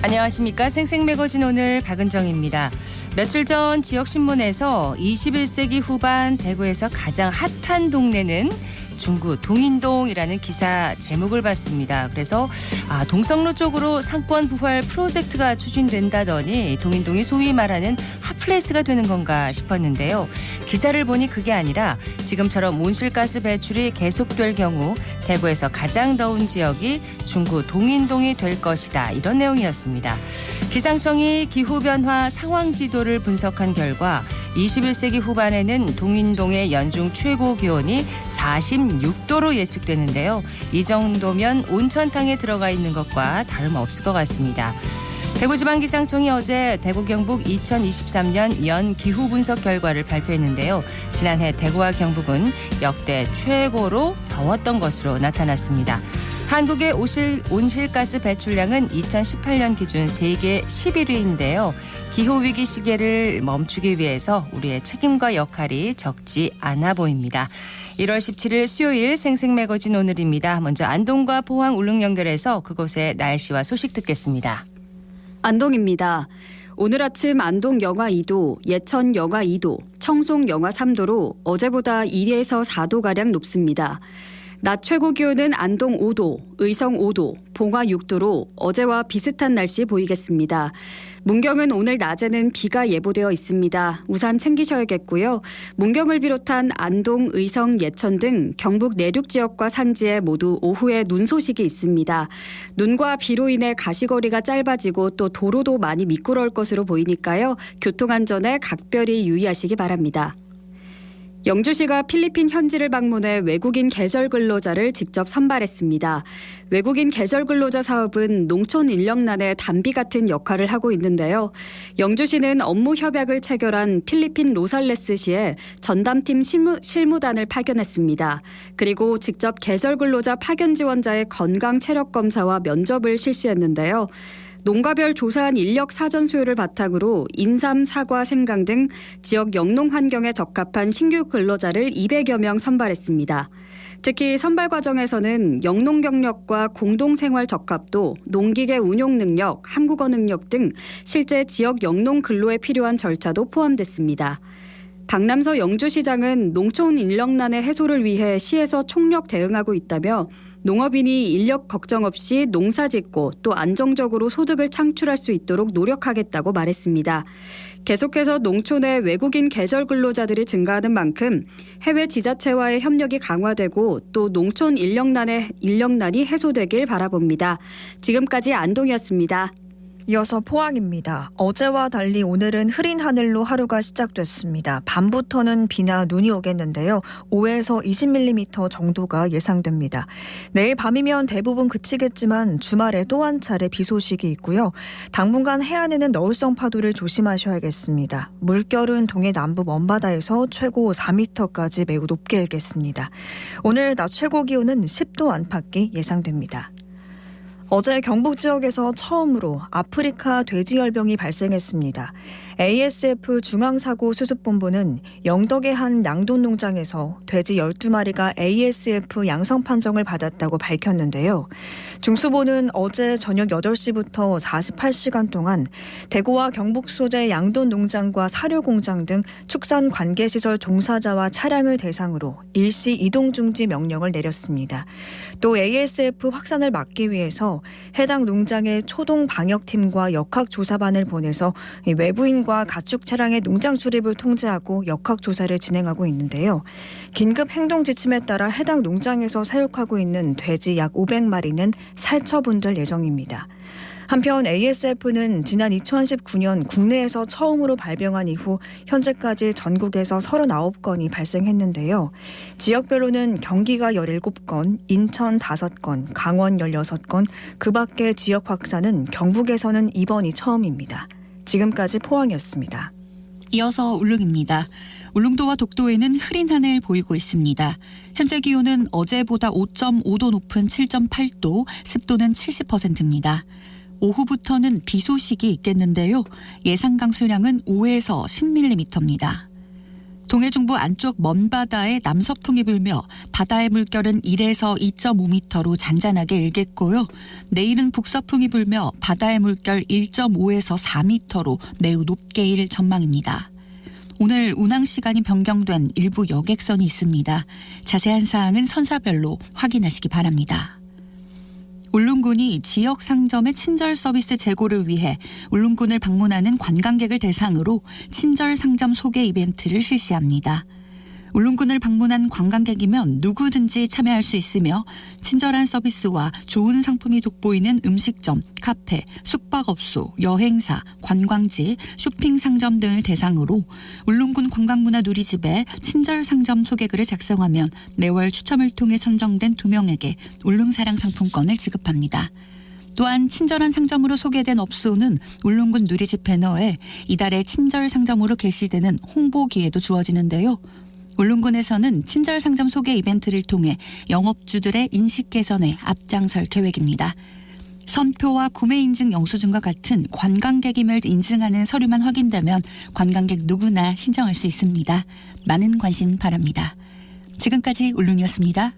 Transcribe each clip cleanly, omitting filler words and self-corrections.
안녕하십니까. 생생매거진 오늘 박은정입니다. 며칠 전 지역신문에서 21세기 후반 대구에서 가장 핫한 동네는 중구 동인동이라는 기사 제목을 봤습니다. 그래서 동성로 쪽으로 상권 부활 프로젝트가 추진된다더니 동인동이 소위 말하는 핫플레이스가 되는 건가 싶었는데요. 기사를 보니 그게 아니라 지금처럼 온실가스 배출이 계속될 경우 대구에서 가장 더운 지역이 중구 동인동이 될 것이다. 이런 내용이었습니다. 기상청이 기후변화 상황지도를 분석한 결과 21세기 후반에는 동인동의 연중 최고 기온이 46도로 예측되는데요. 이 정도면 온천탕에 들어가 있는 것과 다름없을 것 같습니다. 대구지방기상청이 어제 대구 경북 2023년 연 기후 분석 결과를 발표했는데요. 지난해 대구와 경북은 역대 최고로 더웠던 것으로 나타났습니다. 한국의 온실가스 배출량은 2018년 기준 세계 11위인데요. 기후위기 시계를 멈추기 위해서 우리의 책임과 역할이 적지 않아 보입니다. 1월 17일 수요일 생생매거진 오늘입니다. 먼저 안동과 포항 울릉 연결해서 그곳의 날씨와 소식 듣겠습니다. 안동입니다. 오늘 아침 안동 영하 2도, 예천 영하 2도, 청송 영하 3도로 어제보다 2에서 4도가량 높습니다. 낮 최고 기온은 안동 5도, 의성 5도, 봉화 6도로 어제와 비슷한 날씨 보이겠습니다. 문경은 오늘 낮에는 비가 예보되어 있습니다. 우산 챙기셔야겠고요. 문경을 비롯한 안동, 의성, 예천 등 경북 내륙 지역과 산지에 모두 오후에 눈 소식이 있습니다. 눈과 비로 인해 가시거리가 짧아지고 또 도로도 많이 미끄러울 것으로 보이니까요. 교통안전에 각별히 유의하시기 바랍니다. 영주시가 필리핀 현지를 방문해 외국인 계절 근로자를 직접 선발했습니다. 외국인 계절 근로자 사업은 농촌 인력난의 단비 같은 역할을 하고 있는데요. 영주시는 업무 협약을 체결한 필리핀 로살레스시에 전담팀 실무단을 파견했습니다. 그리고 직접 계절 근로자 파견 지원자의 건강 체력 검사와 면접을 실시했는데요. 농가별 조사한 인력 사전 수요를 바탕으로 인삼, 사과, 생강 등 지역 영농 환경에 적합한 신규 근로자를 200여 명 선발했습니다. 특히 선발 과정에서는 영농 경력과 공동생활 적합도, 농기계 운용 능력, 한국어 능력 등 실제 지역 영농 근로에 필요한 절차도 포함됐습니다. 박남서 영주시장은 농촌 인력난의 해소를 위해 시에서 총력 대응하고 있다며 농업인이 인력 걱정 없이 농사 짓고 또 안정적으로 소득을 창출할 수 있도록 노력하겠다고 말했습니다. 계속해서 농촌의 외국인 계절 근로자들이 증가하는 만큼 해외 지자체와의 협력이 강화되고 또 농촌 인력난이 해소되길 바라봅니다. 지금까지 안동이었습니다. 이어서 포항입니다. 어제와 달리 오늘은 흐린 하늘로 하루가 시작됐습니다. 밤부터는 비나 눈이 오겠는데요. 5에서 20mm 정도가 예상됩니다. 내일 밤이면 대부분 그치겠지만 주말에 또 한 차례 비 소식이 있고요. 당분간 해안에는 너울성 파도를 조심하셔야겠습니다. 물결은 동해 남부 먼바다에서 최고 4m까지 매우 높게 일겠습니다. 오늘 낮 최고 기온은 10도 안팎이 예상됩니다. 어제 경북 지역에서 처음으로 아프리카 돼지열병이 발생했습니다. ASF 중앙사고수습본부는 영덕의 한 양돈 농장에서 돼지 12마리가 ASF 양성 판정을 받았다고 밝혔는데요. 중수본은 어제 저녁 8시부터 48시간 동안 대구와 경북 소재 양돈 농장과 사료공장 등 축산 관계시설 종사자와 차량을 대상으로 일시 이동 중지 명령을 내렸습니다. 또 ASF 확산을 막기 위해서 해당 농장의 초동 방역팀과 역학조사반을 보내서 외부인과 가축 차량의 농장 출입을 통제하고 역학조사를 진행하고 있는데요. 긴급 행동 지침에 따라 해당 농장에서 사육하고 있는 돼지 약 500마리는 살처분될 예정입니다. 한편 ASF는 지난 2019년 국내에서 처음으로 발병한 이후 현재까지 전국에서 39건이 발생했는데요. 지역별로는 경기가 17건, 인천 5건, 강원 16건, 그 밖의 지역 확산은 경북에서는 이번이 처음입니다. 지금까지 포항이었습니다. 이어서 울릉입니다. 울릉도와 독도에는 흐린 하늘 보이고 있습니다. 현재 기온은 어제보다 5.5도 높은 7.8도, 습도는 70%입니다. 오후부터는 비 소식이 있겠는데요. 예상 강수량은 5에서 10mm입니다. 동해 중부 안쪽 먼바다에 남서풍이 불며 바다의 물결은 1에서 2.5m로 잔잔하게 일겠고요. 내일은 북서풍이 불며 바다의 물결 1.5에서 4m로 매우 높게 일 전망입니다. 오늘 운항 시간이 변경된 일부 여객선이 있습니다. 자세한 사항은 선사별로 확인하시기 바랍니다. 울릉군이 지역 상점의 친절 서비스 제고를 위해 울릉군을 방문하는 관광객을 대상으로 친절 상점 소개 이벤트를 실시합니다. 울릉군을 방문한 관광객이면 누구든지 참여할 수 있으며 친절한 서비스와 좋은 상품이 돋보이는 음식점, 카페, 숙박업소, 여행사, 관광지, 쇼핑 상점 등을 대상으로 울릉군 관광문화 누리집에 친절 상점 소개글을 작성하면 매월 추첨을 통해 선정된 2명에게 울릉사랑 상품권을 지급합니다. 또한 친절한 상점으로 소개된 업소는 울릉군 누리집 배너에 이달의 친절 상점으로 게시되는 홍보 기회도 주어지는데요. 울릉군에서는 친절 상점 소개 이벤트를 통해 영업주들의 인식 개선에 앞장설 계획입니다. 선표와 구매 인증 영수증과 같은 관광객임을 인증하는 서류만 확인되면 관광객 누구나 신청할 수 있습니다. 많은 관심 바랍니다. 지금까지 울릉이었습니다.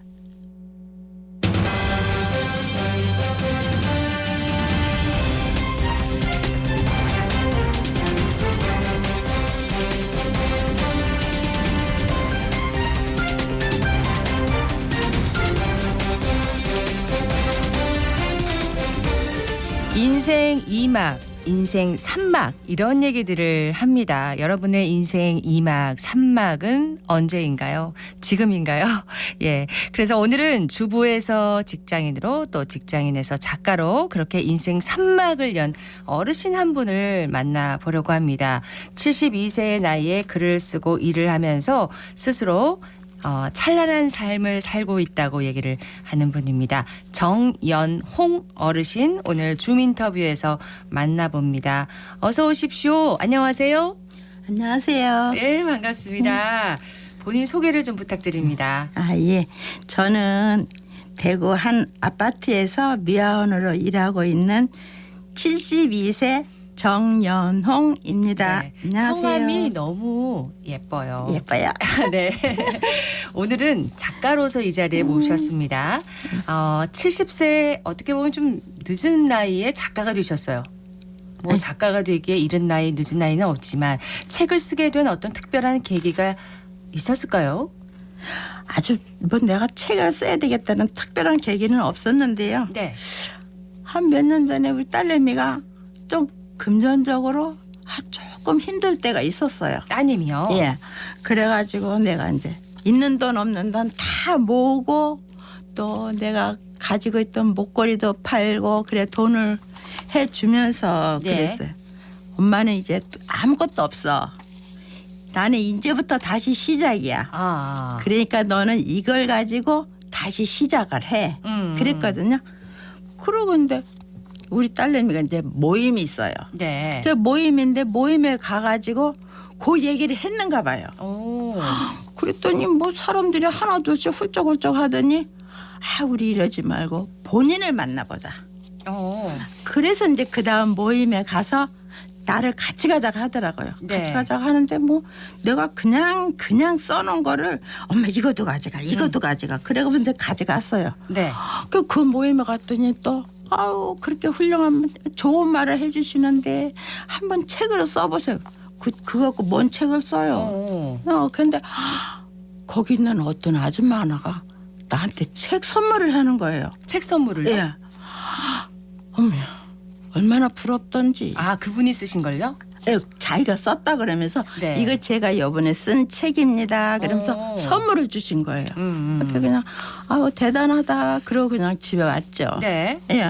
인생 2막, 인생 3막 이런 얘기들을 합니다. 여러분의 인생 2막, 3막은 언제인가요? 지금인가요? 예. 그래서 오늘은 주부에서 직장인으로 또 직장인에서 작가로 그렇게 인생 3막을 연 어르신 한 분을 만나보려고 합니다. 72세의 나이에 글을 쓰고 일을 하면서 스스로 찬란한 삶을 살고 있다고 얘기를 하는 분입니다. 정연홍 어르신 오늘 줌 인터뷰에서 만나봅니다. 어서 오십시오. 안녕하세요. 안녕하세요. 네, 반갑습니다. 본인 소개를 좀 부탁드립니다. 예. 저는 대구 한 아파트에서 미화원으로 일하고 있는 72세 정연홍입니다. 네, 안녕하세요. 성함이 너무 예뻐요. 예뻐요. 네. 오늘은 작가로서 이 자리에 모셨습니다. 70세 어떻게 보면 좀 늦은 나이에 작가가 되셨어요. 뭐 작가가 되기에 이른 나이, 늦은 나이는 없지만 책을 쓰게 된 어떤 특별한 계기가 있었을까요? 아주 뭐 내가 책을 써야 되겠다는 특별한 계기는 없었는데요. 네. 한 몇 년 전에 우리 딸내미가 좀 금전적으로 조금 힘들 때가 있었어요. 따님이요? 예. 그래가지고 내가 이제 있는 돈 없는 돈 다 모으고 또 내가 가지고 있던 목걸이도 팔고 그래 돈을 해주면서 네. 그랬어요. 엄마는 이제 아무것도 없어. 나는 이제부터 다시 시작이야. 그러니까 너는 이걸 가지고 다시 시작을 해. 그랬거든요. 그러고 근데 우리 딸내미가 이제 모임이 있어요. 네. 그 모임인데 모임에 가가지고 그 얘기를 했는가 봐요. 오. 그랬더니 뭐 사람들이 하나둘씩 훌쩍훌쩍 하더니 우리 이러지 말고 본인을 만나보자. 그래서 이제 그 다음 모임에 가서 나를 같이 가자고 하더라고요. 네. 같이 가자고 하는데 뭐 내가 그냥 써놓은 거를 엄마 이것도 가져가 이것도 가져가 그래서 이제 가져갔어요. 네. 그 모임에 갔더니 또 그렇게 훌륭한 좋은 말을 해주시는데 한번 책으로 써보세요. 그거 갖고 뭔 책을 써요. 근데 거기 있는 어떤 아줌마 하나가 나한테 책 선물을 하는 거예요. 책 선물을요? 예. 어머야 얼마나 부럽던지. 그분이 쓰신 걸요? 자기가 썼다 그러면서 네. 이거 제가 이번에 쓴 책입니다. 그러면서 선물을 주신 거예요. 그냥 대단하다. 그러고 그냥 집에 왔죠. 네. 예.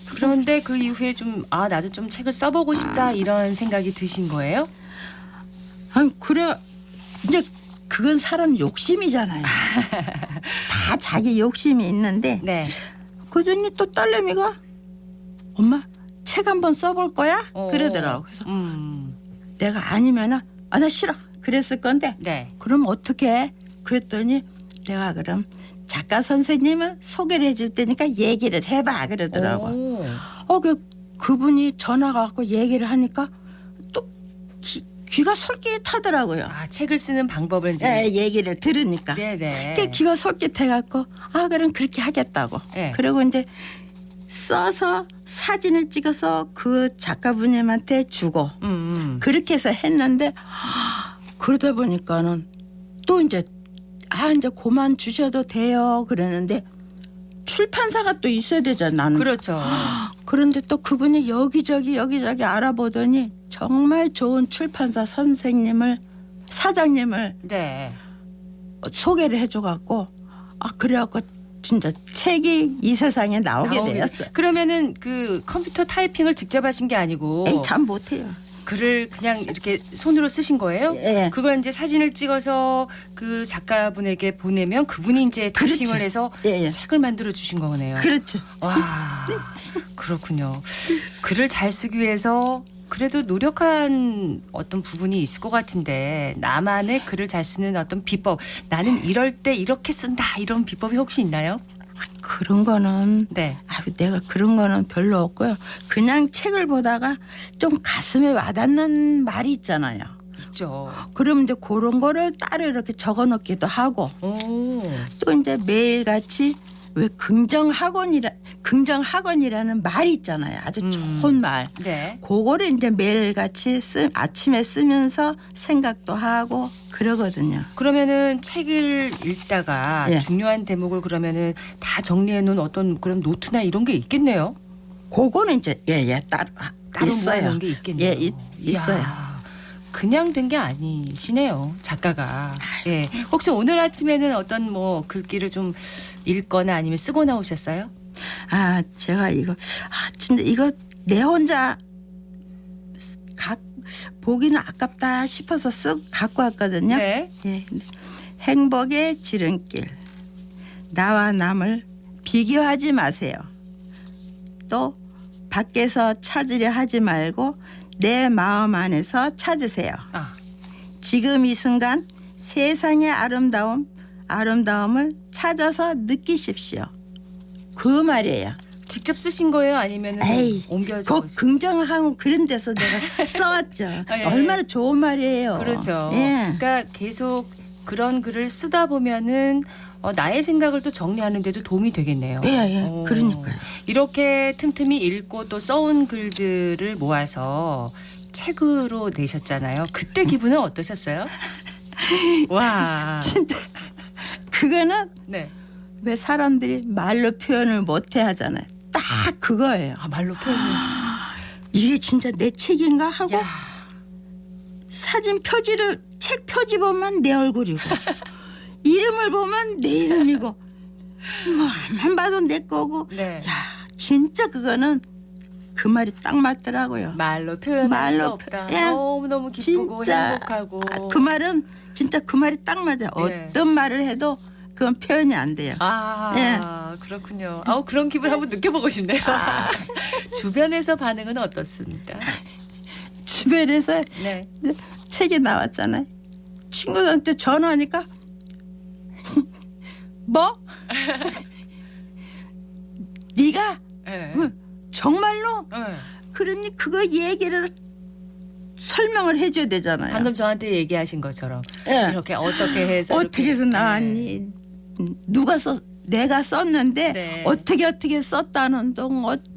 그런데 그 이후에 좀 나도 좀 책을 써보고 싶다 이런 생각이 드신 거예요? 그래 이제 그건 사람 욕심이잖아요. 다 자기 욕심이 있는데 네. 그러더니 또 딸내미가 엄마 책 한번 써볼 거야? 그러더라고. 그래서 내가 아니면은 나 싫어 그랬을 건데 네. 그럼 어떻게 해? 그랬더니 내가 그럼 작가 선생님을 소개를 해줄 테니까 얘기를 해봐 그러더라고. 그분이 전화가 왔고 얘기를 하니까 또 귀가 솔깃하더라고요. 아, 책을 쓰는 방법을 이제. 예, 얘기를 들으니까. 네네. 그게 귀가 솔깃해갖고 그럼 그렇게 하겠다고. 네. 그리고 이제 써서 사진을 찍어서 그 작가분님한테 주고 그렇게 해서 했는데 그러다 보니까는 또 이제 이제 그만 주셔도 돼요 그러는데 출판사가 또 있어야 되잖아 나는. 그렇죠. 그런데 또 그분이 여기저기 알아보더니 정말 좋은 출판사 사장님을 네. 소개를 해줘갖고 그래갖고 진짜 책이 이 세상에 나오게 되었어요. 그러면은 그 컴퓨터 타이핑을 직접 하신 게 아니고 에이, 참 못해요. 글을 그냥 이렇게 손으로 쓰신 거예요? 예. 그걸 이제 사진을 찍어서 그 작가분에게 보내면 그분이 이제 타이핑을 그렇죠. 해서 예. 책을 만들어 주신 거네요. 그렇죠. 와, 그렇군요. 글을 잘 쓰기 위해서 그래도 노력한 어떤 부분이 있을 것 같은데 나만의 글을 잘 쓰는 어떤 비법, 나는 이럴 때 이렇게 쓴다 이런 비법이 혹시 있나요? 그런 거는 네. 내가 그런 거는 별로 없고요. 그냥 책을 보다가 좀 가슴에 와닿는 말이 있잖아요. 있죠. 그러면 이제 그런 거를 따로 이렇게 적어놓기도 하고 오. 또 이제 매일같이 왜 긍정학원이라는 말이 있잖아요. 아주 좋은 말. 네. 그거를 이제 매일같이 아침에 쓰면서 생각도 하고 그러거든요. 그러면은 책을 읽다가 예. 중요한 대목을 그러면은 다 정리해 놓은 어떤 그런 노트나 이런 게 있겠네요. 그거는 이제 따로 있어요. 모아놓은 게 있겠네요. 예, 있어요. 이야, 그냥 된 게 아니시네요, 작가가. 예. 혹시 오늘 아침에는 어떤 뭐 글귀를 좀 읽거나 아니면 쓰고 나오셨어요? 제가 이거 진짜 이거 내 혼자 보기는 아깝다 싶어서 갖고 왔거든요. 네. 예. 행복의 지름길. 나와 남을 비교하지 마세요. 또 밖에서 찾으려 하지 말고 내 마음 안에서 찾으세요. 지금 이 순간 세상의 아름다움을 찾아서 느끼십시오. 그 말이에요. 직접 쓰신 거예요? 아니면 옮겨 그 적으신 긍정하고 그런 데서 내가 써왔죠. 예. 얼마나 좋은 말이에요. 그렇죠. 예. 그러니까 계속 그런 글을 쓰다 보면은 나의 생각을 또 정리하는 데도 도움이 되겠네요. 예. 그러니까요. 이렇게 틈틈이 읽고 또 써온 글들을 모아서 책으로 내셨잖아요. 그때 기분은 어떠셨어요? 와. 진짜 그거는 네. 왜 사람들이 말로 표현을 못해 하잖아요. 딱 그거예요. 말로 표현을. 이게 진짜 내 책인가 하고 야. 사진 책 표지 보면 내 얼굴이고 이름을 보면 내 이름이고 뭐만 봐도 내 거고. 네. 야, 진짜 그거는 그 말이 딱 맞더라고요. 말로 표현할 수 없다. 너무너무 기쁘고 진짜 행복하고. 그 말은 진짜 그 말이 딱 맞아요. 어떤 말을 해도 그건 표현이 안 돼요. 그렇군요. 그런 기분 한번 느껴보고 싶네요. 주변에서 반응은 어떻습니까? 주변에서 네. 책이 나왔잖아요. 친구들한테 전화하니까 뭐? 네가 네. 정말로? 네. 그러니 그거 얘기를 설명을 해줘야 되잖아요. 방금 저한테 얘기하신 것처럼 예. 이렇게 어떻게 해서 어떻게 해서 이렇게. 나왔니? 내가 썼는데 네. 어떻게 썼다는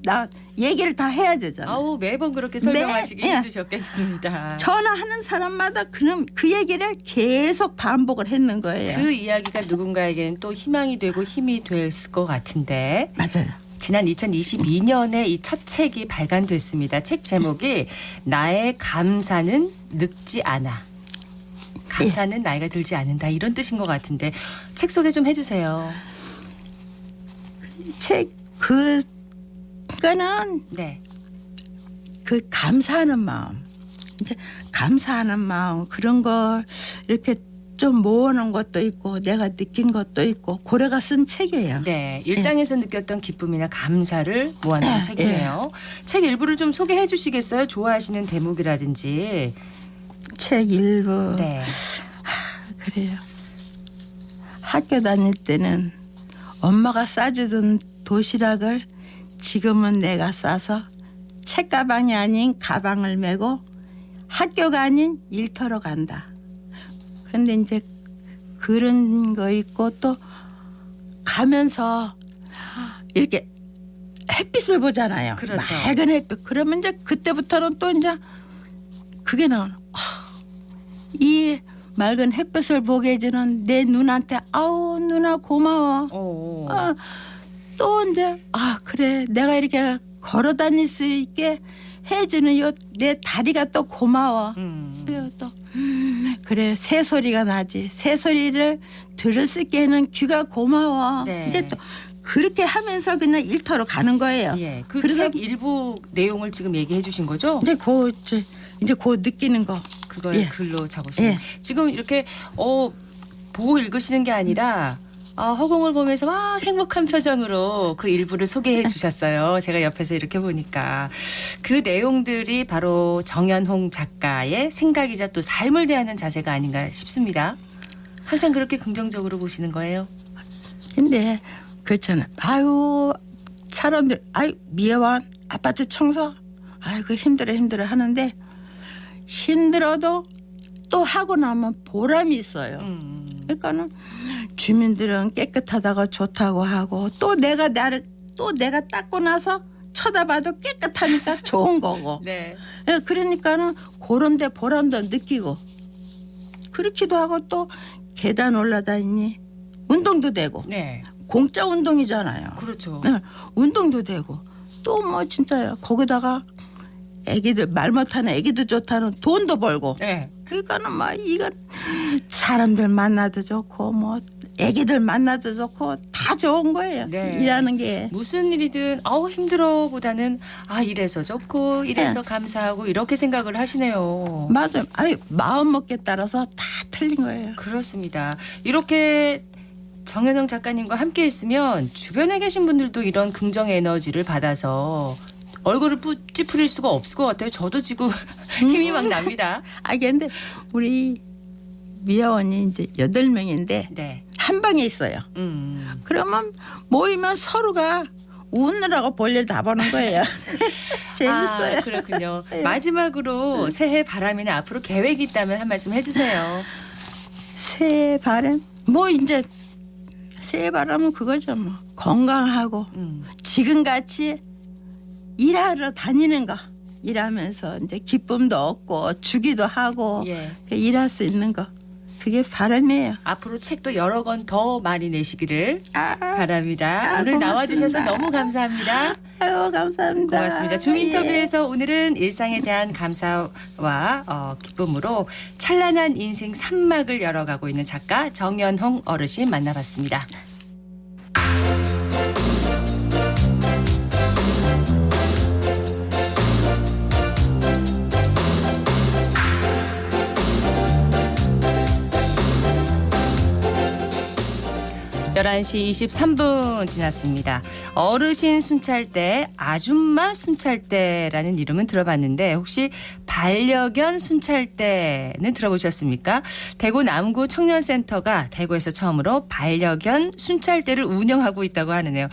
나 얘기를 다 해야 되잖아요. 매번 그렇게 설명하시기 예. 힘드셨겠습니다. 전화하는 사람마다 그 얘기를 계속 반복을 했는 거예요. 그 이야기가 누군가에게는 또 희망이 되고 힘이 됐을 것 같은데 맞아요. 지난 2022년에 이 첫 책이 발간됐습니다. 책 제목이 나의 감사는 늙지 않아. 감사는 나이가 들지 않는다 이런 뜻인 것 같은데 책 소개 좀 해주세요. 그거는 네. 그 감사하는 마음, 이제 감사하는 마음 그런 걸 이렇게 좀 모아놓은 것도 있고 내가 느낀 것도 있고 고래가 쓴 책이에요. 네, 일상에서 느꼈던 기쁨이나 감사를 모아놓은 책이네요. 책 일부를 좀 소개해 주시겠어요? 좋아하시는 대목이라든지. 책 일부. 네. 그래요. 학교 다닐 때는 엄마가 싸주던 도시락을 지금은 내가 싸서 책가방이 아닌 가방을 메고 학교가 아닌 일터로 간다. 근데 이제 그런 거 있고 또 가면서 이렇게 햇빛을 보잖아요. 그렇죠. 맑은 햇빛. 그러면 이제 그때부터는 또 이제 그게 나오는. 이 맑은 햇빛을 보게 해주는 내 눈한테 아우 누나 고마워. 또 이제 그래 내가 이렇게 걸어 다닐 수 있게 해주는 요 내 다리가 또 고마워. 그리고 또 그래 새소리가 나지. 새소리를 들을 수 있게 하는 귀가 고마워. 네. 이제 또 그렇게 하면서 그냥 일터로 가는 거예요. 예. 그 그래서- 책 일부 내용을 지금 얘기해 주신 거죠? 이제 이제 느끼는 거. 그걸 예. 글로 적으시는. 예. 지금 이렇게 보고 읽으시는 게 아니라 허공을 보면서 막 행복한 표정으로 그 일부를 소개해 주셨어요. 제가 옆에서 이렇게 보니까 그 내용들이 바로 정연홍 작가의 생각이자 또 삶을 대하는 자세가 아닌가 싶습니다. 항상 그렇게 긍정적으로 보시는 거예요? 근데 그렇잖아요. 아유 사람들 미화원 아파트 청소 그 힘들어 하는데 힘들어도 또 하고 나면 보람이 있어요. 그러니까는 주민들은 깨끗하다고 좋다고 하고 또 내가 닦고 나서 쳐다봐도 깨끗하니까 좋은 거고. 네. 그러니까는 그런데 보람도 느끼고 그렇기도 하고 또 계단 올라다니니 운동도 되고 네. 공짜 운동이잖아요. 그렇죠. 네, 운동도 되고 또 뭐 진짜요. 거기다가 애기들 말 못하는 애기도 좋다는 돈도 벌고. 네. 그러니까는 막 이거 사람들 만나도 좋고 뭐 애기들 만나도 좋고 다 좋은 거예요. 네. 일하는 게. 무슨 일이든 힘들어 보다는 이래서 좋고 이래서 감사하고 이렇게 생각을 하시네요. 맞아요. 마음먹기에 따라서 다 틀린 거예요. 그렇습니다. 이렇게 정연홍 작가님과 함께 있으면 주변에 계신 분들도 이런 긍정 에너지를 받아서 얼굴을 찌푸릴 수가 없을 것 같아요. 저도 지금 힘이 막 납니다. 근데 우리 미아원이 이제 8명인데 네. 한 방에 있어요. 그러면 모이면 서로가 웃느라고 볼일 다 보는 거예요. 재밌어요. 그렇군요. 네. 마지막으로 새해 바람이나 앞으로 계획이 있다면 한 말씀 해주세요. 새해 바람? 이제 새해 바람은 그거죠. 건강하고 지금같이 일하러 다니는 거. 일하면서 이제 기쁨도 얻고 주기도 하고 예. 일할 수 있는 거. 그게 바람이에요. 앞으로 책도 여러 권 더 많이 내시기를 바랍니다. 오늘 고맙습니다. 나와주셔서 너무 감사합니다. 감사합니다. 고맙습니다. 줌인터뷰에서 오늘은 일상에 대한 감사와 기쁨으로 찬란한 인생 3막을 열어가고 있는 작가 정연홍 어르신 만나봤습니다. 11시 23분 지났습니다. 어르신 순찰대, 아줌마 순찰대라는 이름은 들어봤는데 혹시 반려견 순찰대는 들어보셨습니까? 대구 남구 청년센터가 대구에서 처음으로 반려견 순찰대를 운영하고 있다고 하네요.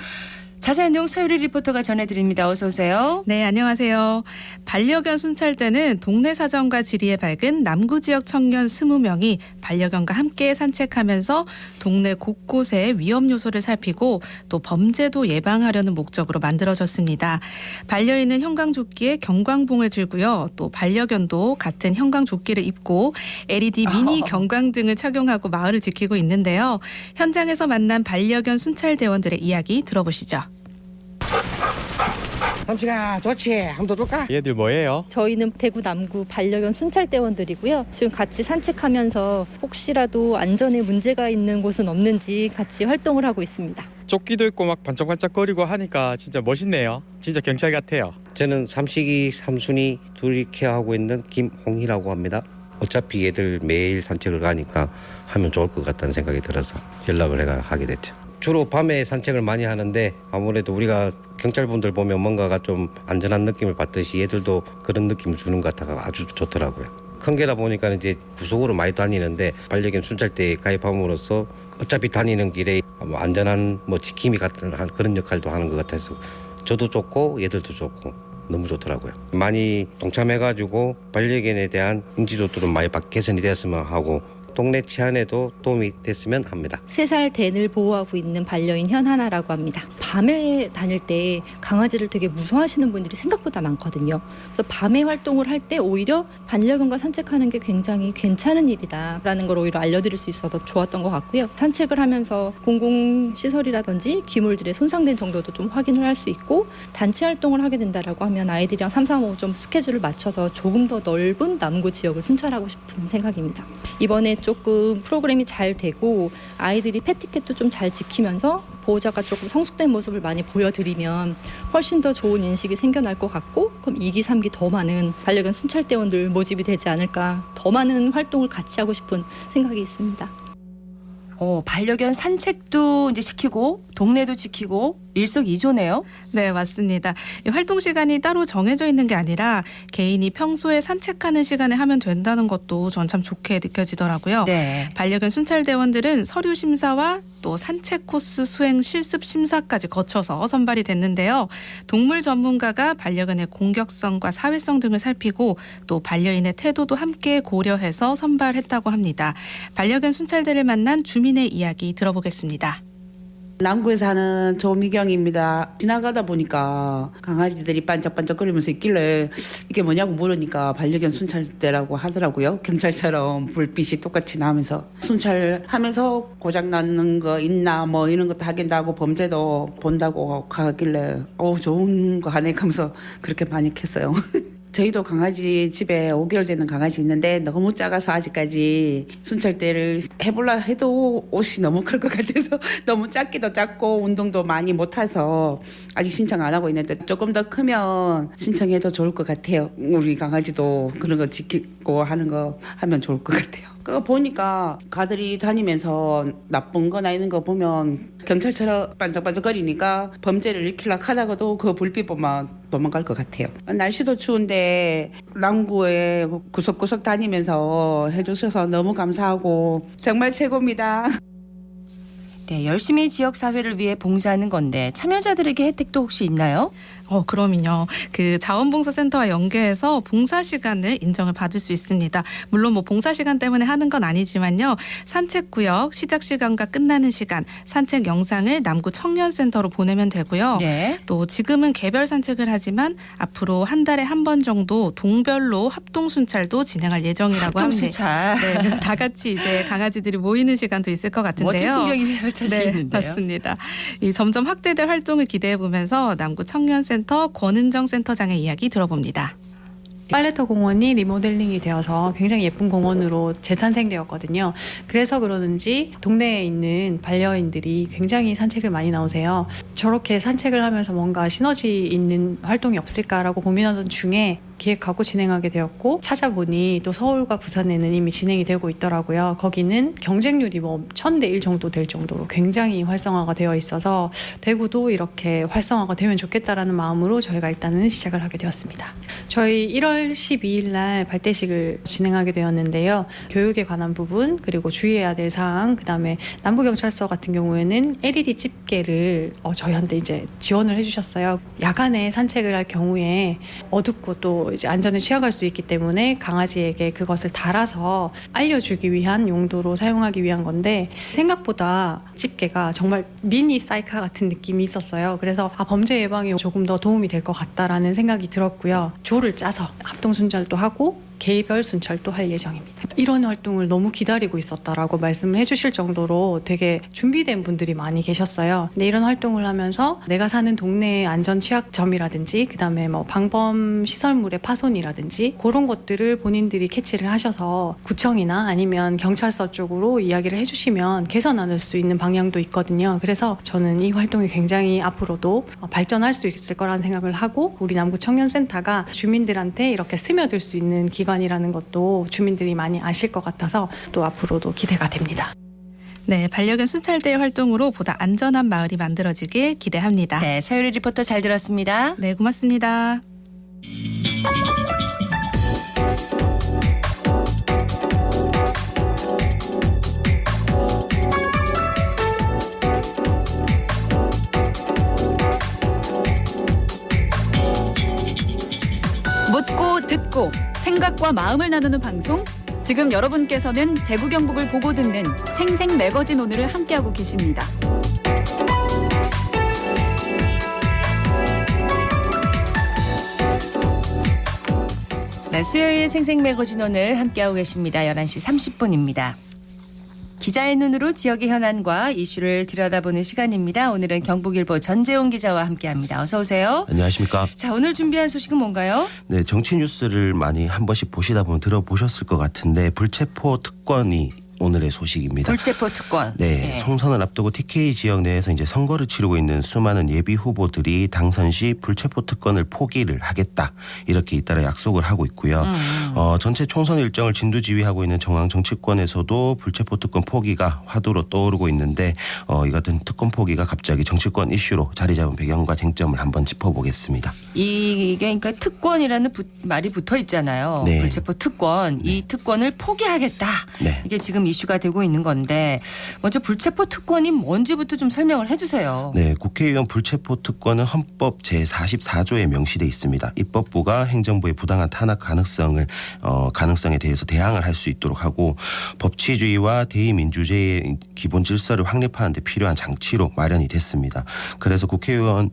자세한 내용 서유리 리포터가 전해드립니다. 어서 오세요. 네, 안녕하세요. 반려견 순찰대는 동네 사정과 지리에 밝은 남구 지역 청년 20명이 반려견과 함께 산책하면서 동네 곳곳의 위험 요소를 살피고 또 범죄도 예방하려는 목적으로 만들어졌습니다. 반려인은 형광조끼에 경광봉을 들고요. 또 반려견도 같은 형광조끼를 입고 LED 미니 경광등을 착용하고 마을을 지키고 있는데요. 현장에서 만난 반려견 순찰대원들의 이야기 들어보시죠. 삼시가 좋지. 한번 돌까? 얘들 뭐예요? 저희는 대구 남구 반려견 순찰대원들이고요. 지금 같이 산책하면서 혹시라도 안전에 문제가 있는 곳은 없는지 같이 활동을 하고 있습니다. 조끼도 입고 막 반짝반짝거리고 하니까 진짜 멋있네요. 진짜 경찰 같아요. 저는 삼식이 삼순이 둘이 케어하고 있는 김홍희라고 합니다. 어차피 얘들 매일 산책을 가니까 하면 좋을 것 같다는 생각이 들어서 연락을 해가 하게 됐죠. 주로 밤에 산책을 많이 하는데 아무래도 우리가 경찰분들 보면 뭔가가 좀 안전한 느낌을 받듯이 얘들도 그런 느낌을 주는 것 같아서 아주 좋더라고요. 큰 개다 보니까 이제 구속으로 많이 다니는데 반려견 순찰대에 가입함으로써 어차피 다니는 길에 안전한 지킴이 같은 그런 역할도 하는 것 같아서 저도 좋고 얘들도 좋고 너무 좋더라고요. 많이 동참해가지고 반려견에 대한 인지도들은 많이 개선이 되었으면 하고 동네 치안에도 도움이 됐으면 합니다. 3살 댄을 보호하고 있는 반려인 현하나라고 합니다. 밤에 다닐 때 강아지를 되게 무서워하시는 분들이 생각보다 많거든요. 그래서 밤에 활동을 할 때 오히려 반려견과 산책하는 게 굉장히 괜찮은 일이다라는 걸 오히려 알려드릴 수 있어서 좋았던 것 같고요. 산책을 하면서 공공시설이라든지 기물들의 손상된 정도도 좀 확인을 할 수 있고 단체 활동을 하게 된다라고 하면 아이들이랑 3, 4, 5 좀 스케줄을 맞춰서 조금 더 넓은 남구 지역을 순찰하고 싶은 생각입니다. 이번에 조금 프로그램이 잘 되고 아이들이 패티켓도 좀 잘 지키면서 보호자가 조금 성숙된 모습을 많이 보여드리면 훨씬 더 좋은 인식이 생겨날 것 같고 그럼 2기, 3기 더 많은 반려견 순찰대원들 모집이 되지 않을까 더 많은 활동을 같이 하고 싶은 생각이 있습니다. 반려견 산책도 이제 시키고 동네도 지키고 일석이조네요. 네, 맞습니다. 이 활동 시간이 따로 정해져 있는 게 아니라 개인이 평소에 산책하는 시간에 하면 된다는 것도 전 참 좋게 느껴지더라고요. 네. 반려견 순찰대원들은 서류 심사와 또 산책 코스 수행 실습 심사까지 거쳐서 선발이 됐는데요. 동물 전문가가 반려견의 공격성과 사회성 등을 살피고 또 반려인의 태도도 함께 고려해서 선발했다고 합니다. 반려견 순찰대를 만난 주민의 이야기 들어보겠습니다. 남구에 사는 조미경입니다. 지나가다 보니까 강아지들이 반짝반짝거리면서 있길래 이게 뭐냐고 물으니까 반려견 순찰대라고 하더라고요. 경찰처럼 불빛이 똑같이 나면서 순찰하면서 고장나는 거 있나 뭐 이런 것도 하겠다고 범죄도 본다고 하길래 좋은 거 하네 하면서 그렇게 많이 했어요. 저희도 강아지 집에 5개월 되는 강아지 있는데 너무 작아서 아직까지 순찰대를 해보려 해도 옷이 너무 클 것 같아서 너무 작기도 작고 운동도 많이 못해서 아직 신청 안 하고 있는데 조금 더 크면 신청해도 좋을 것 같아요. 우리 강아지도 그런 거 지키고 하는 거 하면 좋을 것 같아요. 그거 보니까 가들이 다니면서 나쁜 거나 이런 거 보면 경찰처럼 반짝반짝거리니까 범죄를 일으키려고 하다가도 그 불빛 보면 도망갈 것 같아요. 날씨도 추운데 남구에 구석구석 다니면서 해주셔서 너무 감사하고 정말 최고입니다. 네, 열심히 지역 사회를 위해 봉사하는 건데 참여자들에게 혜택도 혹시 있나요? 그럼요. 그 자원봉사센터와 연계해서 봉사 시간을 인정을 받을 수 있습니다. 물론 뭐 봉사 시간 때문에 하는 건 아니지만요. 산책구역 시작 시간과 끝나는 시간, 산책 영상을 남구 청년센터로 보내면 되고요. 네. 또 지금은 개별 산책을 하지만 앞으로 한 달에 한 번 정도 동별로 합동 순찰도 진행할 예정이라고 합니다. 순찰. 네, 그래서 다 같이 이제 강아지들이 모이는 시간도 있을 것 같은데요. 멋진 풍경이 펼쳐지는데요. 네, 맞습니다. 이 점점 확대될 활동을 기대해 보면서 남구 청년센터 권은정 센터장의 이야기 들어봅니다. 빨래터 공원이 리모델링이 되어서 굉장히 예쁜 공원으로 재탄생되었거든요. 그래서 그러는지 동네에 있는 반려인들이 굉장히 산책을 많이 나오세요. 저렇게 산책을 하면서 뭔가 시너지 있는 활동이 없을까라고 고민하던 중에 기획하고 진행하게 되었고 찾아보니 또 서울과 부산에는 이미 진행이 되고 있더라고요. 거기는 경쟁률이 뭐 1000대 1 정도 될 정도로 굉장히 활성화가 되어 있어서 대구도 이렇게 활성화가 되면 좋겠다라는 마음으로 저희가 일단은 시작을 하게 되었습니다. 저희 1월 12일 날 발대식을 진행하게 되었는데요. 교육에 관한 부분 그리고 주의해야 될 사항 그다음에 남부경찰서 같은 경우에는 LED 집게를 저희한테 이제 지원을 해주셨어요. 야간에 산책을 할 경우에 어둡고 또 이제 안전에 취약할 수 있기 때문에 강아지에게 그것을 달아서 알려주기 위한 용도로 사용하기 위한 건데 생각보다 집게가 정말 미니 사이카 같은 느낌이 있었어요. 그래서 범죄 예방에 조금 더 도움이 될 것 같다라는 생각이 들었고요. 조를 짜서 합동 순찰도 하고 개별 순찰도 할 예정입니다. 이런 활동을 너무 기다리고 있었다라고 말씀을 해주실 정도로 되게 준비된 분들이 많이 계셨어요. 근데 이런 활동을 하면서 내가 사는 동네의 안전 취약점이라든지 그다음에 뭐 방범 시설물의 파손이라든지 그런 것들을 본인들이 캐치를 하셔서 구청이나 아니면 경찰서 쪽으로 이야기를 해주시면 개선할 수 있는 방향도 있거든요. 그래서 저는 이 활동이 굉장히 앞으로도 발전할 수 있을 거라는 생각을 하고 우리 남구 청년센터가 주민들한테 이렇게 스며들 수 있는 기관이라는 것도 주민들이 많이 아실 것 같아서 또 앞으로도 기대가 됩니다. 네, 반려견 순찰대 활동으로 보다 안전한 마을이 만들어지길 기대합니다. 네, 서유리 리포터 잘 들었습니다. 네, 고맙습니다. 묻고 듣고 생각과 마음을 나누는 방송. 지금 여러분께서는 대구 경북을 보고 듣는 생생 매거진 오늘을 함께하고 계십니다. 네, 수요일 생생 매거진 오늘 함께하고 계십니다. 11시 30분입니다. 기자의 눈으로 지역의 현안과 이슈를 들여다보는 시간입니다. 오늘은 경북일보 전재용 기자와 함께합니다. 어서 오세요. 안녕하십니까. 자, 오늘 준비한 소식은 뭔가요? 네, 정치 뉴스를 많이 한 번씩 보시다 보면 들어보셨을 것 같은데 불체포 특권이 오늘의 소식입니다. 불체포 특권. 네, 총선을 앞두고 TK 지역 내에서 이제 선거를 치르고 있는 수많은 예비 후보들이 당선 시 불체포 특권을 포기를 하겠다 이렇게 잇따라 약속을 하고 있고요. 전체 총선 일정을 진두지휘하고 있는 정황 정치권에서도 불체포 특권 포기가 화두로 떠오르고 있는데 이 같은 특권 포기가 갑자기 정치권 이슈로 자리 잡은 배경과 쟁점을 한번 짚어보겠습니다. 이게 그러니까 특권이라는 말이 붙어 있잖아요. 네. 불체포 특권. 이 특권을 포기하겠다. 네. 이게 지금 이슈가 되고 있는 건데 먼저 불체포 특권이 뭔지부터 좀 설명을 해주세요. 네, 국회의원 불체포 특권은 헌법 제44조에 명시돼 있습니다. 입법부가 행정부의 부당한 탄압 가능성에 대해서 대항을 할 수 있도록 하고 법치주의와 대의민주주의의 기본 질서를 확립하는 데 필요한 장치로 마련이 됐습니다. 그래서 국회의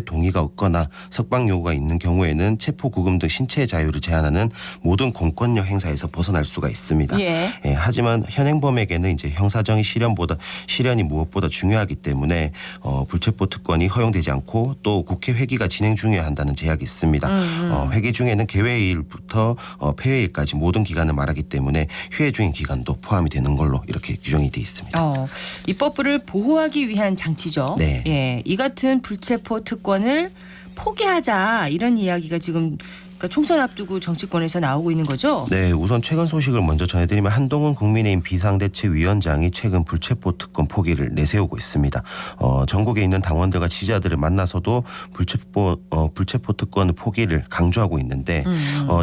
동의가 없거나 석방 요구가 있는 경우에는 체포, 구금 등 신체의 자유를 제한하는 모든 공권력 행사에서 벗어날 수가 있습니다. 예. 하지만 현행범에게는 이제 형사적인 실현이 무엇보다 중요하기 때문에 불체포 특권이 허용되지 않고 또 국회 회기가 진행 중이어야 한다는 제약이 있습니다. 회기 중에는 개회일부터 폐회일까지 모든 기간을 말하기 때문에 휴회 중인 기간도 포함이 되는 걸로 이렇게 규정이 돼 있습니다. 입법부를 보호하기 위한 장치죠. 네. 예, 이 같은 불체포 특권을 포기하자 이런 이야기가 지금 그러니까 총선 앞두고 정치권에서 나오고 있는 거죠? 네, 우선 최근 소식을 먼저 전해드리면 한동훈 국민의힘 비상대책위원장이 최근 불체포 특권 포기를 내세우고 있습니다. 전국에 있는 당원들과 지지자들을 만나서도 불체포 특권의 포기를 강조하고 있는데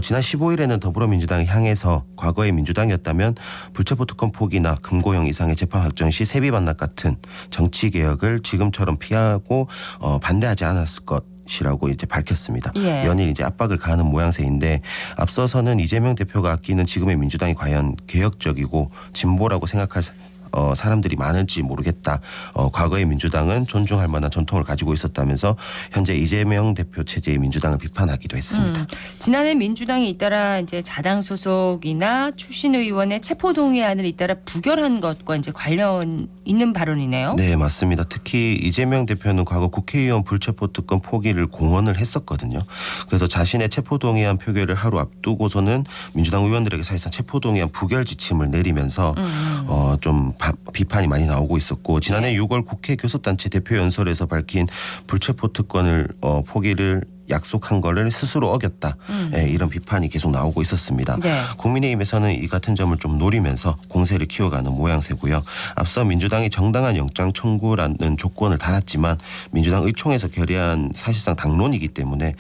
지난 15일에는 더불어민주당이 향해서 과거에 민주당이었다면 불체포 특권 포기나 금고형 이상의 재판 확정 시 세비 반납 같은 정치 개혁을 지금처럼 피하고 반대하지 않았을 것이라고 이제 밝혔습니다. 예. 연일 이제 압박을 가하는 모양새인데 앞서서는 이재명 대표가 아끼는 지금의 민주당이 과연 개혁적이고 진보라고 생각할 사람들이 많을지 모르겠다. 과거의 민주당은 존중할 만한 전통을 가지고 있었다면서 현재 이재명 대표 체제의 민주당을 비판하기도 했습니다. 지난해 민주당이 잇따라 이제 자당 소속이나 출신 의원의 체포 동의안을 잇따라 부결한 것과 이제 관련 있는 발언이네요. 네, 맞습니다. 특히 이재명 대표는 과거 국회의원 불체포 특권 포기를 공언을 했었거든요. 그래서 자신의 체포 동의안 표결을 하루 앞두고서는 민주당 의원들에게 사실상 체포 동의안 부결 지침을 내리면서 좀 비판이 많이 나오고 있었고 지난해 6월 국회 교섭단체 대표 연설에서 밝힌 불체포 특권을 포기를 약속한 거를 스스로 어겼다. 이런 비판이 계속 나오고 있었습니다. 네. 국민의힘에서는 이 같은 점을 좀 노리면서 공세를 키워가는 모양새고요. 앞서 민주당이 정당한 영장 청구라는 조건을 달았지만 민주당 의총에서 결의한 사실상 당론이기 때문에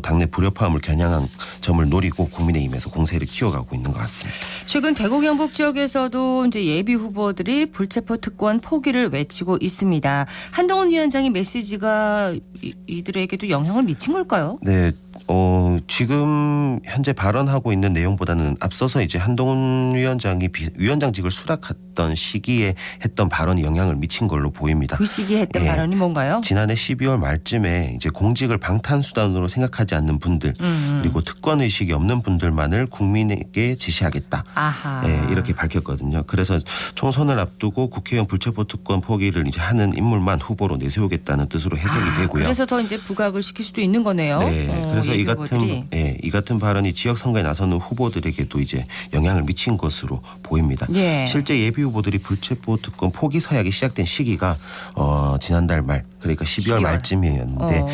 당내 불협화음을 겨냥한 점을 노리고 국민의힘에서 공세를 키워가고 있는 것 같습니다. 최근 대구 경북 지역에서도 이제 예비 후보들이 불체포 특권 포기를 외치고 있습니다. 한동훈 위원장의 메시지가 이들에게도 영향을 미친 걸까요? 네. 지금 현재 발언하고 있는 내용보다는 앞서서 이제 한동훈 위원장이 위원장직을 수락했던 시기에 했던 발언이 영향을 미친 걸로 보입니다. 그 시기에 했던 발언이 뭔가요? 지난해 12월 말쯤에 이제 공직을 방탄수단으로 생각하지 않는 분들 그리고 특권 의식이 없는 분들만을 국민에게 지시하겠다. 아하. 이렇게 밝혔거든요. 그래서 총선을 앞두고 국회의원 불체포 특권 포기를 이제 하는 인물만 후보로 내세우겠다는 뜻으로 해석이 되고요. 그래서 더 이제 부각을 시킬 수도 있는 거네요. 네. 그래서 이 같은 발언이 지역 선거에 나서는 후보들에게도 이제 영향을 미친 것으로 보입니다. 예. 실제 예비 후보들이 불체포 특권 포기 서약이 시작된 시기가 지난달 말 그러니까 12월 말쯤이었는데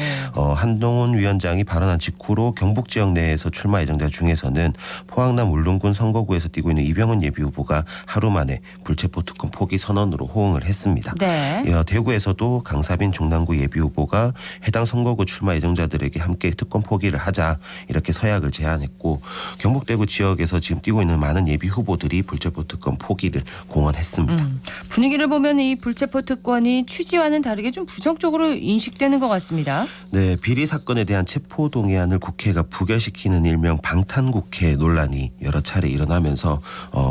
한동훈 위원장이 발언한 직후로 경북 지역 내에서 출마 예정자 중에서는 포항남 울릉군 선거구에서 뛰고 있는 이병헌 예비 후보가 하루 만에 불체포 특권 포기 선언으로 호응을 했습니다. 네. 대구에서도 강사빈 중랑구 예비 후보가 해당 선거구 출마 예정자들에게 함께 특권 포기를 하자 이렇게 서약을 제안했고 경북 대구 지역에서 지금 뛰고 있는 많은 예비 후보들이 불체포 특권 포기를 공언했습니다. 분위기를 보면 이 불체포 특권이 취지와는 다르게 좀 부정적인 충격적으로 인식되는 것 같습니다. 네, 비리 사건에 대한 체포 동의안을 국회가 부결시키는 일명 방탄국회 논란이 여러 차례 일어나면서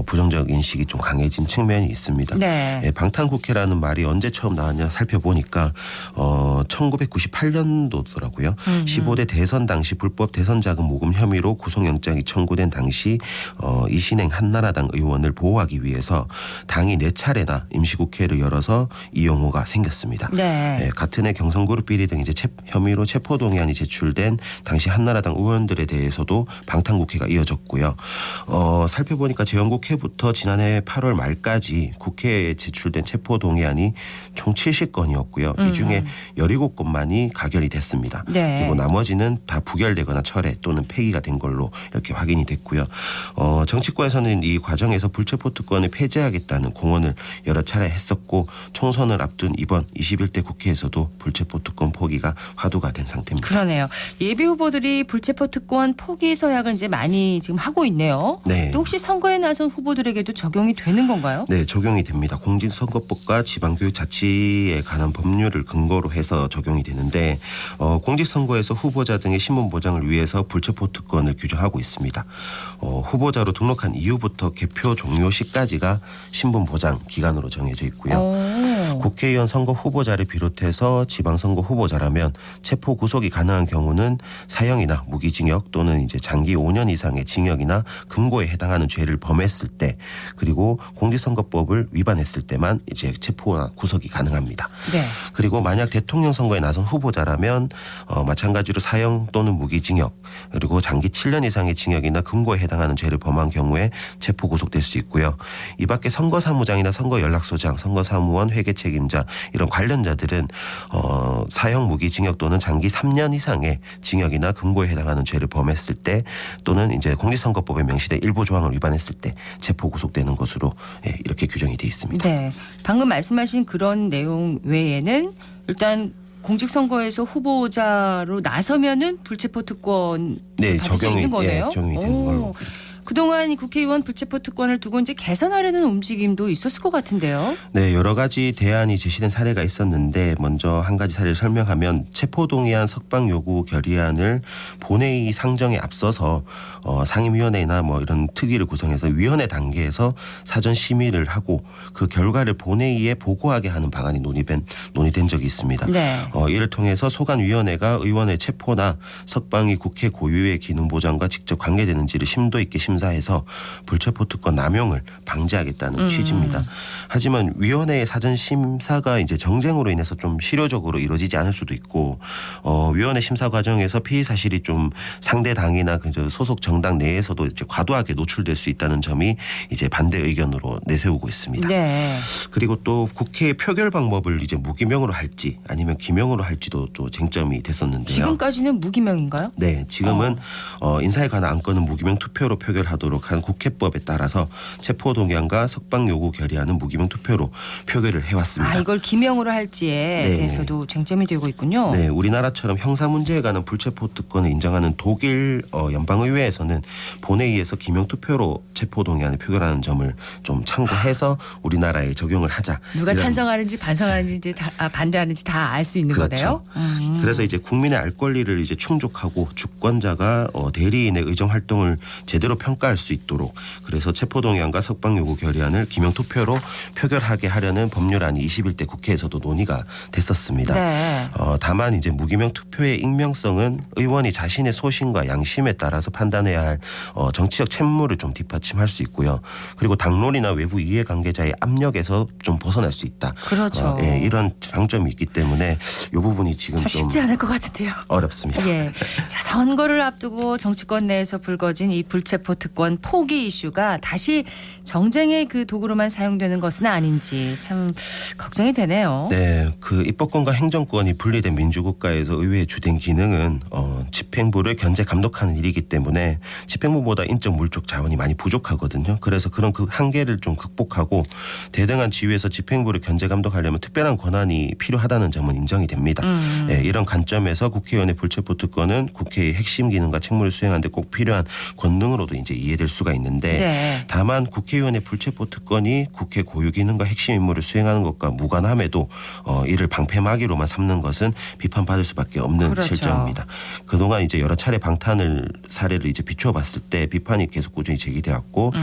부정적 인식이 좀 강해진 측면이 있습니다. 네. 예, 방탄국회라는 말이 언제 처음 나왔냐 살펴보니까 1998년도더라고요. 15대 대선 당시 불법 대선 자금 모금 혐의로 구속영장이 청구된 당시 이신행 한나라당 의원을 보호하기 위해서 당이 4차례나 임시국회를 열어서 이 용어가 생겼습니다. 네. 예, 같은 해 경성그룹 비리 등 이제 혐의로 체포동의안이 제출된 당시 한나라당 의원들에 대해서도 방탄국회가 이어졌고요. 살펴보니까 재헌국회부터 지난해 8월 말까지 국회에 제출된 체포동의안이 총 70건이었고요. 이 중에 17건만이 가결이 됐습니다. 네. 그리고 나머지는 다 부결되거나 철회 또는 폐기가 된 걸로 이렇게 확인이 됐고요. 정치권에서는 이 과정에서 불체포특권을 폐지하겠다는 공언을 여러 차례 했었고 총선을 앞둔 이번 21대 국회에서도 불체포특권 포기가 화두가 된 상태입니다. 그러네요. 예비 후보들이 불체포특권 포기 서약을 이제 많이 지금 하고 있네요. 네. 또 혹시 선거에 나선 후보들에게도 적용이 되는 건가요? 네, 적용이 됩니다. 공직선거법과 지방교육자치에 관한 법률을 근거로 해서 적용이 되는데 공직선거에서 후보자 등의 신분 보장을 위해서 불체포특권을 규정하고 있습니다. 후보자로 등록한 이후부터 개표 종료 시까지가 신분 보장 기간으로 정해져 있고요. 국회의원 선거 후보자를 비롯해서 지방선거 후보자라면 체포 구속이 가능한 경우는 사형이나 무기징역 또는 이제 장기 5년 이상의 징역이나 금고에 해당하는 죄를 범했을 때 그리고 공직선거법을 위반했을 때만 이제 체포나 구속이 가능합니다. 네. 그리고 만약 대통령 선거에 나선 후보자라면 마찬가지로 사형 또는 무기징역 그리고 장기 7년 이상의 징역이나 금고에 해당하는 죄를 범한 경우에 체포 구속될 수 있고요. 이 밖에 선거사무장이나 선거연락소장, 선거사무원, 회계책임자 이런 관련자들은 사형 무기징역 또는 장기 3년 이상의 징역이나 금고에 해당하는 죄를 범했을 때 또는 이제 공직선거법에 명시된 일부 조항을 위반했을 때 체포 구속되는 것으로 이렇게 규정이 돼 있습니다. 네. 방금 말씀하신 그런 내용 외에는 일단 공직선거에서 후보자로 나서면은 불체포특권 네, 받을 수 있는 거네요. 적용이 되는 걸로. 그동안 국회의원 불체포특권을 두고 이제 개선하려는 움직임도 있었을 것 같은데요. 네, 여러 가지 대안이 제시된 사례가 있었는데 먼저 한 가지 사례를 설명하면 체포동의안 석방 요구 결의안을 본회의 상정에 앞서서 상임위원회나 뭐 이런 특위를 구성해서 위원회 단계에서 사전 심의를 하고 그 결과를 본회의에 보고하게 하는 방안이 논의된 적이 있습니다. 네. 이를 통해서 소관위원회가 의원의 체포나 석방이 국회 고유의 기능 보장과 직접 관계되는지를 심도 있게 심사해서 불체포특권 남용을 방지하겠다는 취지입니다. 하지만 위원회의 사전 심사가 이제 정쟁으로 인해서 좀 실효적으로 이루어지지 않을 수도 있고 위원회 심사 과정에서 피의 사실이 좀 상대 당이나 소속 정당 내에서도 이제 과도하게 노출될 수 있다는 점이 이제 반대 의견으로 내세우고 있습니다. 네. 그리고 또 국회 표결 방법을 이제 무기명으로 할지 아니면 기명으로 할지도 또 쟁점이 됐었는데요. 지금까지는 무기명인가요? 네, 지금은 인사에 관한 안건은 무기명 투표로 표결하도록 한 국회법에 따라서 체포동의안과 석방 요구 결의안은 무기명 투표로 표결을 해왔습니다. 이걸 기명으로 할지에 대해서도 쟁점이 되고 있군요. 네, 우리나라처럼 형사 문제에 관한 불체포특권을 인정하는 독일 연방의회에서는 본회의에서 기명 투표로 체포동의안을 표결하는 점을 좀 참고해서 우리나라에 적용을 하자. 누가 찬성하는지 반성하는지 이제 반대하는지 다 알 수 있는 그렇죠. 거네요. 그래서 이제 국민의 알 권리를 이제 충족하고 주권자가 대리인의 의정 활동을 제대로 평가할 수 있도록 그래서 체포동의안과 석방요구 결의안을 기명투표로 표결하게 하려는 법률안이 21대 국회에서도 논의가 됐었습니다. 네. 다만 이제 무기명 투표의 익명성은 의원이 자신의 소신과 양심에 따라서 판단해야 할 정치적 책무를 좀 뒷받침할 수 있고요. 그리고 당론이나 외부 이해관계자의 압력에서 좀 벗어날 수 있다. 그렇죠. 이런 장점이 있기 때문에 이 부분이 지금 참 쉽지 않을 것 같은데요. 어렵습니다. 예. 자, 선거를 앞두고 정치권 내에서 불거진 이 불체포특권 포기 이슈가 다시 정쟁의 그 도구로만 사용되는 것은 아닌지 참 걱정이 되네요. 네, 그 입법권과 행정권이 분리된 민주국가에서 의회의 주된 기능은 집행부를 견제 감독하는 일이기 때문에 집행부보다 인적 물적 자원이 많이 부족하거든요. 그래서 그런 그 한계를 좀 극복하고 대등한 지위에서 집행부를 견제 감독하려면 특별한 권한이 필요하다는 점은 인정이 됩니다. 네, 이런 관점에서 국회의원의 불체포특권은 국회의 핵심 기능과 책무를 수행하는 데 꼭 필요한 권능으로도 이제 이제 이해될 수가 있는데 네. 다만 국회의원의 불체포 특권이 국회 고유 기능과 핵심 임무를 수행하는 것과 무관함에도 이를 방패막이로만 삼는 것은 비판받을 수밖에 없는 그렇죠. 실정입니다. 그동안 이제 여러 차례 방탄을 사례를 이제 비춰봤을 때 비판이 계속 꾸준히 제기되었고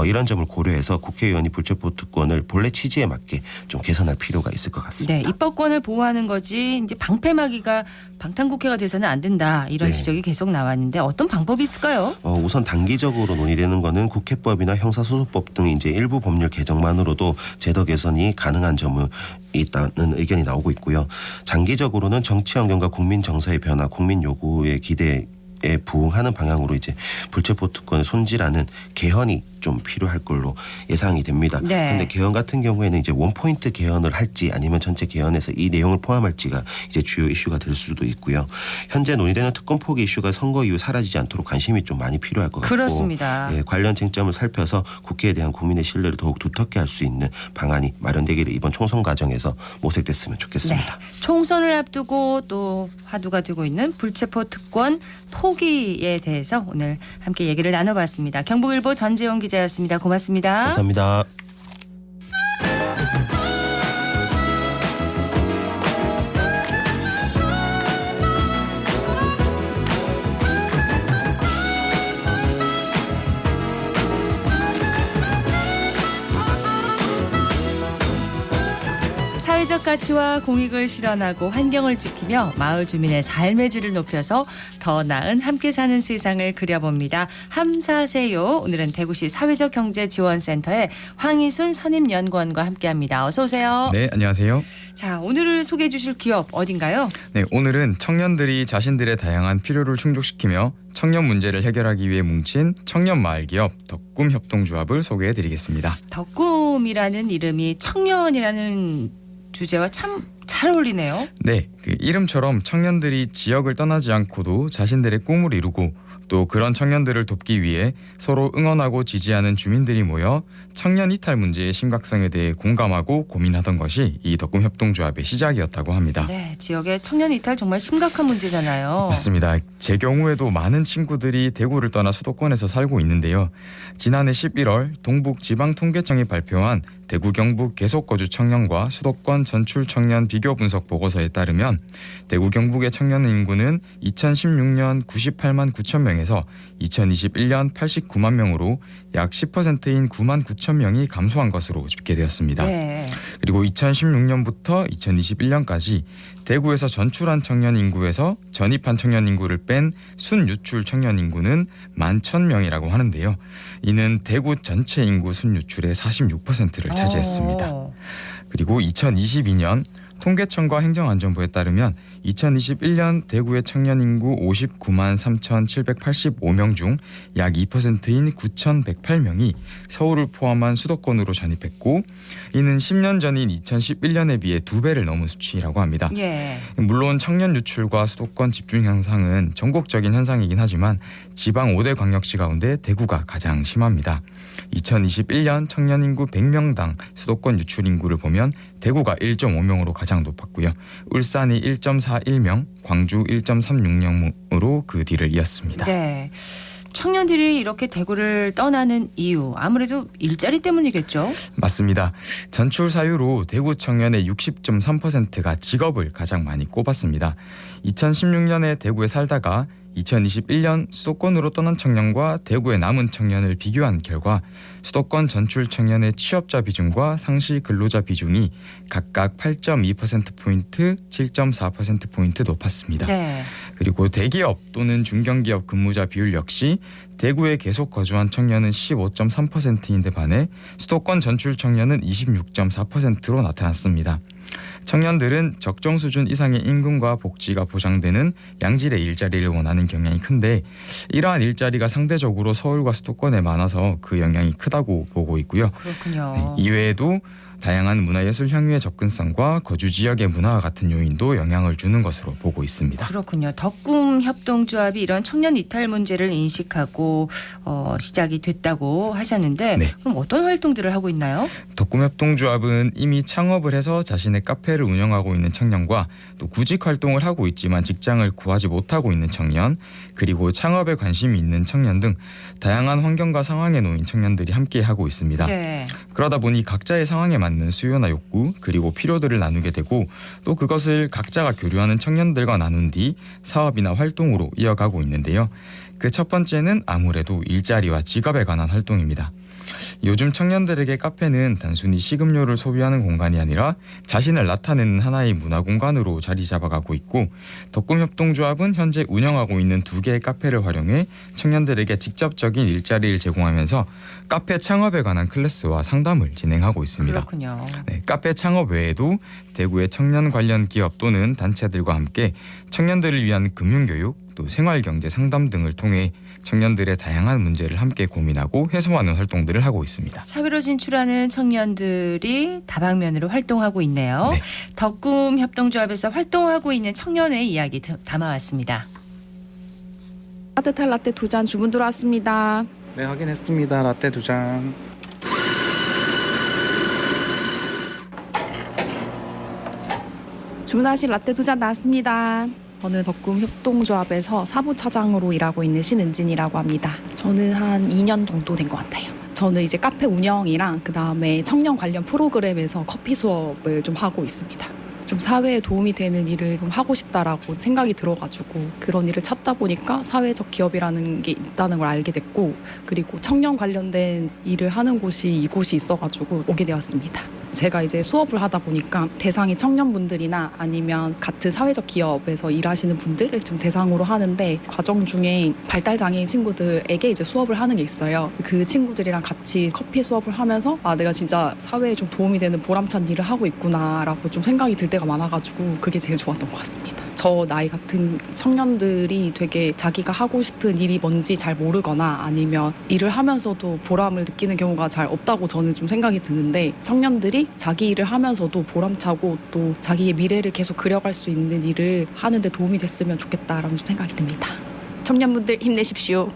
이런 점을 고려해서 국회의원이 불체포 특권을 본래 취지에 맞게 좀 개선할 필요가 있을 것 같습니다. 네, 입법권을 보호하는 거지 이제 방패막이가 방탄국회가 돼서는 안 된다 이런 네. 지적이 계속 나왔는데 어떤 방법이 있을까요? 우선 단기적으로 논의되는 거는 국회법이나 형사소송법 등 이제 일부 법률 개정만으로도 제도 개선이 가능한 점이 있다는 의견이 나오고 있고요. 장기적으로는 정치 환경과 국민 정서의 변화, 국민 요구의 기대에 부응하는 방향으로 이제 불체포 특권을 손질하는 개헌이 좀 필요할 걸로 예상이 됩니다. 그런데 네. 개헌 같은 경우에는 이제 원포인트 개헌을 할지 아니면 전체 개헌에서 이 내용을 포함할지가 이제 주요 이슈가 될 수도 있고요. 현재 논의되는 특권 포기 이슈가 선거 이후 사라지지 않도록 관심이 좀 많이 필요할 것 같고 그렇습니다. 예, 관련 쟁점을 살펴서 국회에 대한 국민의 신뢰를 더욱 두텁게 할 수 있는 방안이 마련되기를 이번 총선 과정에서 모색됐으면 좋겠습니다. 네. 총선을 앞두고 또 화두가 되고 있는 불체포 특권 포기에 대해서 오늘 함께 얘기를 나눠봤습니다. 경북일보 전재용 기자였습니다. 고맙습니다. 감사합니다. 사회적 가치와 공익을 실현하고 환경을 지키며 마을 주민의 삶의 질을 높여서 더 나은 함께 사는 세상을 그려봅니다. 함사세요. 오늘은 대구시 사회적경제지원센터의 황희순 선임연구원과 함께합니다. 어서 오세요. 네, 안녕하세요. 자, 오늘 소개해 주실 기업 어딘가요? 네, 오늘은 청년들이 자신들의 다양한 필요를 충족시키며 청년 문제를 해결하기 위해 뭉친 청년 마을 기업 덕꿈 협동조합을 소개해 드리겠습니다. 덕꿈이라는 이름이 청년이라는 주제와 참 잘 어울리네요. 네, 그 이름처럼 청년들이 지역을 떠나지 않고도 자신들의 꿈을 이루고 또 그런 청년들을 돕기 위해 서로 응원하고 지지하는 주민들이 모여 청년 이탈 문제의 심각성에 대해 공감하고 고민하던 것이 이 덕꿈 협동조합의 시작이었다고 합니다. 네, 지역의 청년 이탈 정말 심각한 문제잖아요. 맞습니다. 제 경우에도 많은 친구들이 대구를 떠나 수도권에서 살고 있는데요. 지난해 11월 동북지방통계청이 발표한 대구 경북 계속거주 청년과 수도권 전출 청년 비교 분석 보고서에 따르면 대구 경북의 청년 인구는 2016년 98만 9천 명에서 2021년 89만 명으로 약 10%인 9만 9천 명이 감소한 것으로 집계되었습니다. 네. 그리고 2016년부터 2021년까지 대구에서 전출한 청년 인구에서 전입한 청년 인구를 뺀 순유출 청년 인구는 11,000명이라고 하는데요. 이는 대구 전체 인구 순유출의 46%를 차지했습니다. 그리고 2022년 통계청과 행정안전부에 따르면 2021년 대구의 청년 인구 59만 3,785명 중 약 2%인 9,108명이 서울을 포함한 수도권으로 전입했고 이는 10년 전인 2011년에 비해 2배를 넘은 수치라고 합니다. 예. 물론 청년 유출과 수도권 집중 현상은 전국적인 현상이긴 하지만 지방 5대 광역시 가운데 대구가 가장 심합니다. 2021년 청년 인구 100명당 수도권 유출 인구를 보면 대구가 1.5명으로 가장 높았고요. 울산이 1.41명, 광주 1.36명으로 그 뒤를 이었습니다. 네. 청년들이 이렇게 대구를 떠나는 이유 아무래도 일자리 때문이겠죠? 맞습니다. 전출 사유로 대구 청년의 60.3%가 직업을 가장 많이 꼽았습니다. 2016년에 대구에 살다가 2021년 수도권으로 떠난 청년과 대구에 남은 청년을 비교한 결과 수도권 전출 청년의 취업자 비중과 상시 근로자 비중이 각각 8.2%포인트, 7.4%포인트 높았습니다. 네. 그리고 대기업 또는 중견기업 근무자 비율 역시 대구에 계속 거주한 청년은 15.3%인데 반해 수도권 전출 청년은 26.4%로 나타났습니다. 청년들은 적정 수준 이상의 임금과 복지가 보장되는 양질의 일자리를 원하는 경향이 큰데 이러한 일자리가 상대적으로 서울과 수도권에 많아서 그 영향이 크다고 보고 있고요. 그렇군요. 네, 이외에도 다양한 문화예술 향유의 접근성과 거주 지역의 문화와 같은 요인도 영향을 주는 것으로 보고 있습니다. 그렇군요. 덕꿈 협동조합이 이런 청년 이탈 문제를 인식하고 시작이 됐다고 하셨는데 네. 그럼 어떤 활동들을 하고 있나요? 덕꿈 협동조합은 이미 창업을 해서 자신의 카페를 운영하고 있는 청년과 또 구직 활동을 하고 있지만 직장을 구하지 못하고 있는 청년, 그리고 창업에 관심이 있는 청년 등 다양한 환경과 상황에 놓인 청년들이 함께 하고 있습니다. 네. 그러다 보니 각자의 상황에 맞는 수요나 욕구 그리고 필요들을 나누게 되고 또 그것을 각자가 교류하는 청년들과 나눈 뒤 사업이나 활동으로 이어가고 있는데요. 그 첫 번째는 아무래도 일자리와 직업에 관한 활동입니다. 요즘 청년들에게 카페는 단순히 식음료를 소비하는 공간이 아니라 자신을 나타내는 하나의 문화 공간으로 자리 잡아가고 있고, 덕꿈 협동조합은 현재 운영하고 있는 2개의 카페를 활용해 청년들에게 직접적인 일자리를 제공하면서 카페 창업에 관한 클래스와 상담을 진행하고 있습니다. 그렇군요. 네, 카페 창업 외에도 대구의 청년 관련 기업 또는 단체들과 함께 청년들을 위한 금융교육, 또 생활경제 상담 등을 통해 청년들의 다양한 문제를 함께 고민하고 해소하는 활동들을 하고 있습니다. 사회로 진출하는 청년들이 다방면으로 활동하고 있네요. 네. 덕꿈 협동조합에서 활동하고 있는 청년의 이야기 담아왔습니다. 따뜻한 라떼 2잔 주문 들어왔습니다. 네, 확인했습니다. 라떼 2잔. 주문하신 라떼 2잔 나왔습니다. 저는 덕꿈 협동조합에서 사부차장으로 일하고 있는 신은진이라고 합니다. 저는 한 2년 정도 된 것 같아요. 저는 이제 카페 운영이랑 그다음에 청년 관련 프로그램에서 커피 수업을 좀 하고 있습니다. 좀 사회에 도움이 되는 일을 좀 하고 싶다라고 생각이 들어가지고 그런 일을 찾다 보니까 사회적 기업이라는 게 있다는 걸 알게 됐고, 그리고 청년 관련된 일을 하는 곳이 이곳이 있어가지고 오게 되었습니다. 제가 이제 수업을 하다 보니까 대상이 청년분들이나 아니면 같은 사회적 기업에서 일하시는 분들을 좀 대상으로 하는데, 과정 중에 발달장애인 친구들에게 이제 수업을 하는 게 있어요. 그 친구들이랑 같이 커피 수업을 하면서 내가 진짜 사회에 좀 도움이 되는 보람찬 일을 하고 있구나라고 좀 생각이 들 때가 많아가지고 그게 제일 좋았던 것 같습니다. 저 나이 같은 청년들이 되게 자기가 하고 싶은 일이 뭔지 잘 모르거나 아니면 일을 하면서도 보람을 느끼는 경우가 잘 없다고 저는 좀 생각이 드는데, 청년들이 자기 일을 하면서도 보람차고 또 자기의 미래를 계속 그려갈 수 있는 일을 하는데 도움이 됐으면 좋겠다라는 좀 생각이 듭니다. 청년분들 힘내십시오.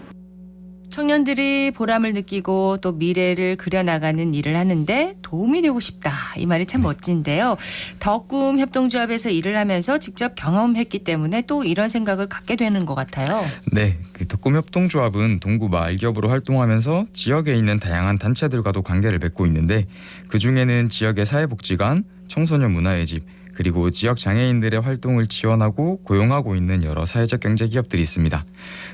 청년들이 보람을 느끼고 또 미래를 그려나가는 일을 하는데 도움이 되고 싶다. 이 말이 참 멋진데요. 덕꿈 협동조합에서 일을 하면서 직접 경험했기 때문에 또 이런 생각을 갖게 되는 것 같아요. 네, 덕꿈 협동조합은 동구 마을기업으로 활동하면서 지역에 있는 다양한 단체들과도 관계를 맺고 있는데, 그중에는 지역의 사회복지관, 청소년 문화의 집, 그리고 지역 장애인들의 활동을 지원하고 고용하고 있는 여러 사회적 경제 기업들이 있습니다.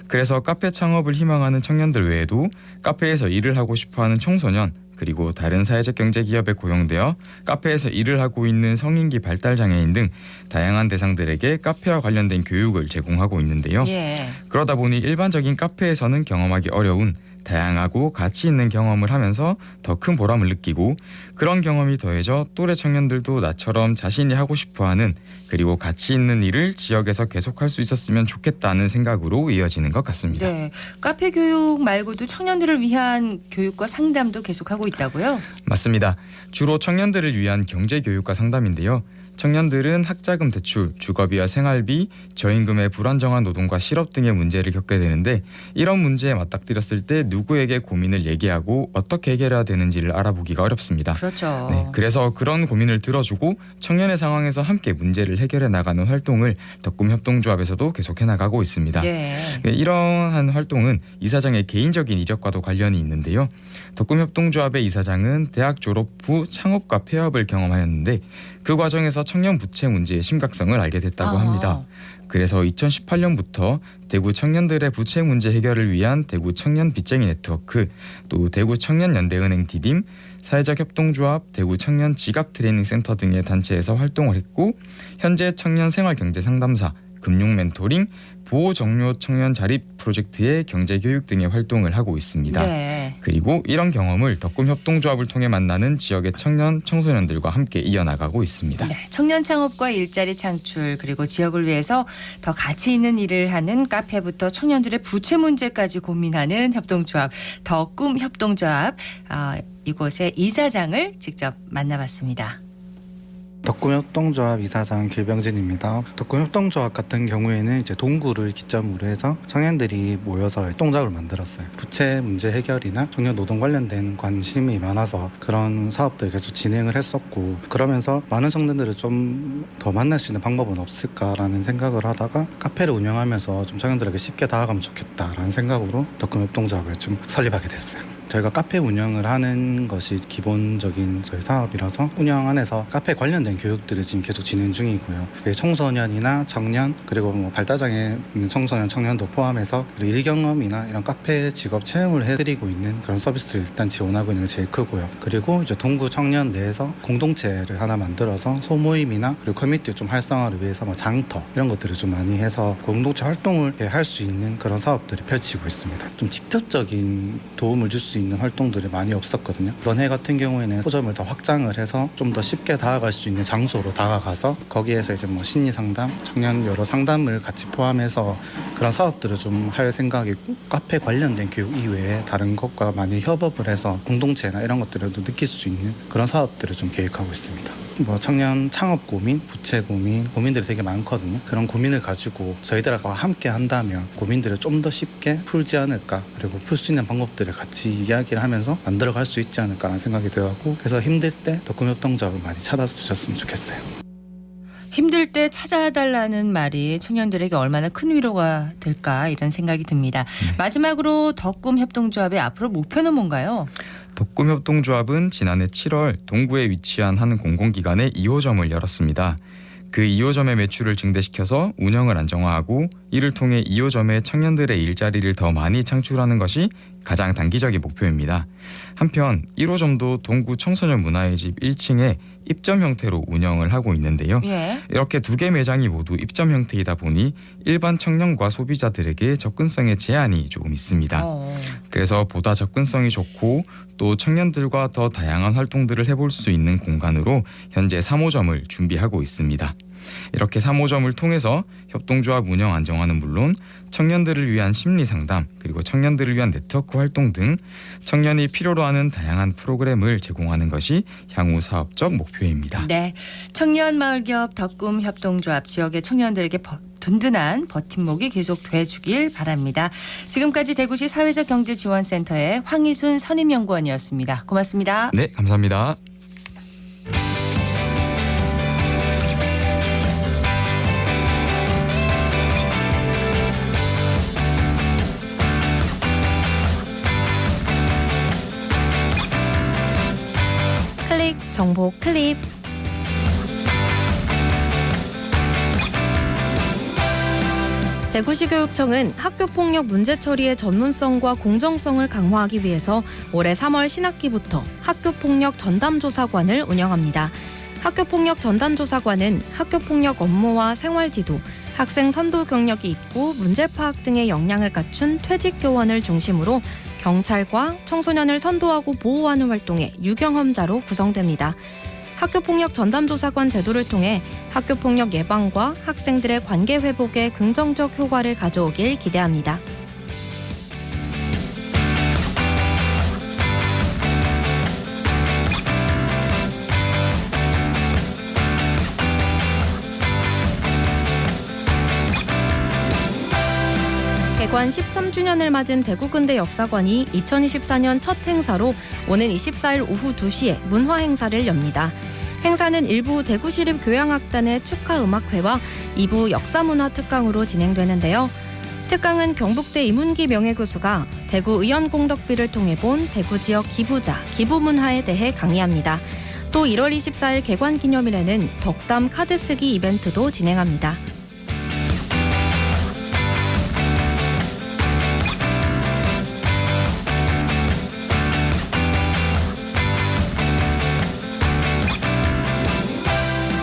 그래서 카페 창업을 희망하는 청년들 외에도 카페에서 일을 하고 싶어하는 청소년, 그리고 다른 사회적 경제 기업에 고용되어 카페에서 일을 하고 있는 성인기 발달 장애인 등 다양한 대상들에게 카페와 관련된 교육을 제공하고 있는데요. 예. 그러다 보니 일반적인 카페에서는 경험하기 어려운 다양하고 가치 있는 경험을 하면서 더 큰 보람을 느끼고, 그런 경험이 더해져 또래 청년들도 나처럼 자신이 하고 싶어하는 그리고 가치 있는 일을 지역에서 계속할 수 있었으면 좋겠다는 생각으로 이어지는 것 같습니다. 네, 카페 교육 말고도 청년들을 위한 교육과 상담도 계속하고 있다고요? 맞습니다. 주로 청년들을 위한 경제교육과 상담인데요. 청년들은 학자금 대출, 주거비와 생활비, 저임금의 불안정한 노동과 실업 등의 문제를 겪게 되는데, 이런 문제에 맞닥뜨렸을 때 누구에게 고민을 얘기하고 어떻게 해결해야 되는지를 알아보기가 어렵습니다. 그렇죠. 네, 그래서 그런 고민을 들어주고 청년의 상황에서 함께 문제를 해결해 나가는 활동을 덕꿈 협동조합에서도 계속해 나가고 있습니다. 네. 네, 이러한 활동은 이사장의 개인적인 이력과도 관련이 있는데요. 덕꿈 협동조합의 이사장은 대학 졸업 후 창업과 폐업을 경험하였는데, 그 과정에서 청년 부채 문제의 심각성을 알게 됐다고 합니다. 그래서 2018년부터 대구 청년들의 부채 문제 해결을 위한 대구 청년 빚쟁이 네트워크, 또 대구 청년연대은행 디딤, 사회적 협동조합, 대구 청년 지갑 트레이닝 센터 등의 단체에서 활동을 했고, 현재 청년 생활경제 상담사, 금융 멘토링, 보호 정료 청년 자립 프로젝트의 경제교육 등의 활동을 하고 있습니다. 네. 그리고 이런 경험을 덕꿈 협동조합을 통해 만나는 지역의 청년, 청소년들과 함께 이어나가고 있습니다. 네, 청년 창업과 일자리 창출, 그리고 지역을 위해서 더 가치 있는 일을 하는 카페부터 청년들의 부채 문제까지 고민하는 협동조합, 덕꿈 협동조합. 이곳의 이사장을 직접 만나봤습니다. 덕금협동조합 이사장 길병진입니다. 덕금협동조합 같은 경우에는 이제 동구를 기점으로 해서 청년들이 모여서 협동조합을 만들었어요. 부채 문제 해결이나 청년 노동 관련된 관심이 많아서 그런 사업들 계속 진행을 했었고, 그러면서 많은 청년들을 좀 더 만날 수 있는 방법은 없을까라는 생각을 하다가 카페를 운영하면서 좀 청년들에게 쉽게 다가가면 좋겠다라는 생각으로 덕금협동조합을 좀 설립하게 됐어요. 저희가 카페 운영을 하는 것이 기본적인 저희 사업이라서 운영 안에서 카페 관련된 교육들을 지금 계속 진행 중이고요. 청소년이나 청년, 그리고 뭐 발달장애 있는 청소년, 청년도 포함해서 일 경험이나 이런 카페 직업 체험을 해드리고 있는 그런 서비스를 일단 지원하고 있는 게 제일 크고요. 그리고 이제 동구 청년 내에서 공동체를 하나 만들어서 소모임이나 그리고 커뮤니티 좀 활성화를 위해서 뭐 장터 이런 것들을 좀 많이 해서 공동체 활동을 할 수 있는 그런 사업들을 펼치고 있습니다. 좀 직접적인 도움을 줄 수 있는 활동들이 많이 없었거든요. 이번 해 같은 경우에는 포점을 더 확장을 해서 좀 더 쉽게 다가갈 수 있는 장소로 다가가서 거기에서 이제 뭐 심리 상담, 청년 여러 상담을 같이 포함해서 그런 사업들을 좀 할 생각이고, 카페 관련된 교육 이외에 다른 것과 많이 협업을 해서 공동체나 이런 것들에도 느낄 수 있는 그런 사업들을 좀 계획하고 있습니다. 뭐 청년 창업 고민, 부채 고민, 고민들이 되게 많거든요. 그런 고민을 가지고 저희들과 함께 한다면 고민들을 좀 더 쉽게 풀지 않을까, 그리고 풀 수 있는 방법들을 같이 이야기를 하면서 만들어갈 수 있지 않을까라는 생각이 들었고, 그래서 힘들 때 덕금협동조합을 많이 찾아주셨으면 좋겠어요. 힘들 때 찾아달라는 말이 청년들에게 얼마나 큰 위로가 될까 이런 생각이 듭니다. 마지막으로 덕금협동조합의 앞으로 목표는 뭔가요? 덕금협동조합은 지난해 7월 동구에 위치한 한 공공기관에 2호점을 열었습니다. 그 2호점의 매출을 증대시켜서 운영을 안정화하고 이를 통해 2호점의 청년들의 일자리를 더 많이 창출하는 것이 가장 단기적인 목표입니다. 한편 1호점도 동구 청소년 문화의 집 1층에 입점 형태로 운영을 하고 있는데요. 이렇게 두 개 매장이 모두 입점 형태이다 보니 일반 청년과 소비자들에게 접근성에 제한이 조금 있습니다. 그래서 보다 접근성이 좋고 또 청년들과 더 다양한 활동들을 해볼 수 있는 공간으로 현재 3호점을 준비하고 있습니다. 이렇게 3호점을 통해서 협동조합 운영 안정화는 물론 청년들을 위한 심리 상담, 그리고 청년들을 위한 네트워크 활동 등 청년이 필요로 하는 다양한 프로그램을 제공하는 것이 향후 사업적 목표입니다. 네, 청년마을기업 덕금협동조합 지역의 청년들에게 든든한 버팀목이 계속 돼주길 바랍니다. 지금까지 대구시 사회적경제지원센터의 황희순 선임연구원이었습니다. 고맙습니다. 네, 감사합니다. 클릭 정보 클립. 대구시 교육청은 학교폭력 문제 처리의 전문성과 공정성을 강화하기 위해서 올해 3월 신학기부터 학교폭력 전담조사관을 운영합니다. 학교폭력 전담조사관은 학교폭력 업무와 생활지도, 학생 선도 경력이 있고 문제 파악 등의 역량을 갖춘 퇴직교원을 중심으로 경찰과 청소년을 선도하고 보호하는 활동에 유경험자로 구성됩니다. 학교폭력 전담조사관 제도를 통해 학교폭력 예방과 학생들의 관계 회복에 긍정적 효과를 가져오길 기대합니다. 개관 13주년을 맞은 대구근대 역사관이 2024년 첫 행사로 오는 24일 오후 2시에 문화 행사를 엽니다. 행사는 일부 대구시립교향악단의 축하음악회와 2부 역사문화 특강으로 진행되는데요. 특강은 경북대 이문기 명예교수가 대구 의원공덕비를 통해 본 대구 지역 기부자, 기부문화에 대해 강의합니다. 또 1월 24일 개관 기념일에는 덕담 카드 쓰기 이벤트도 진행합니다.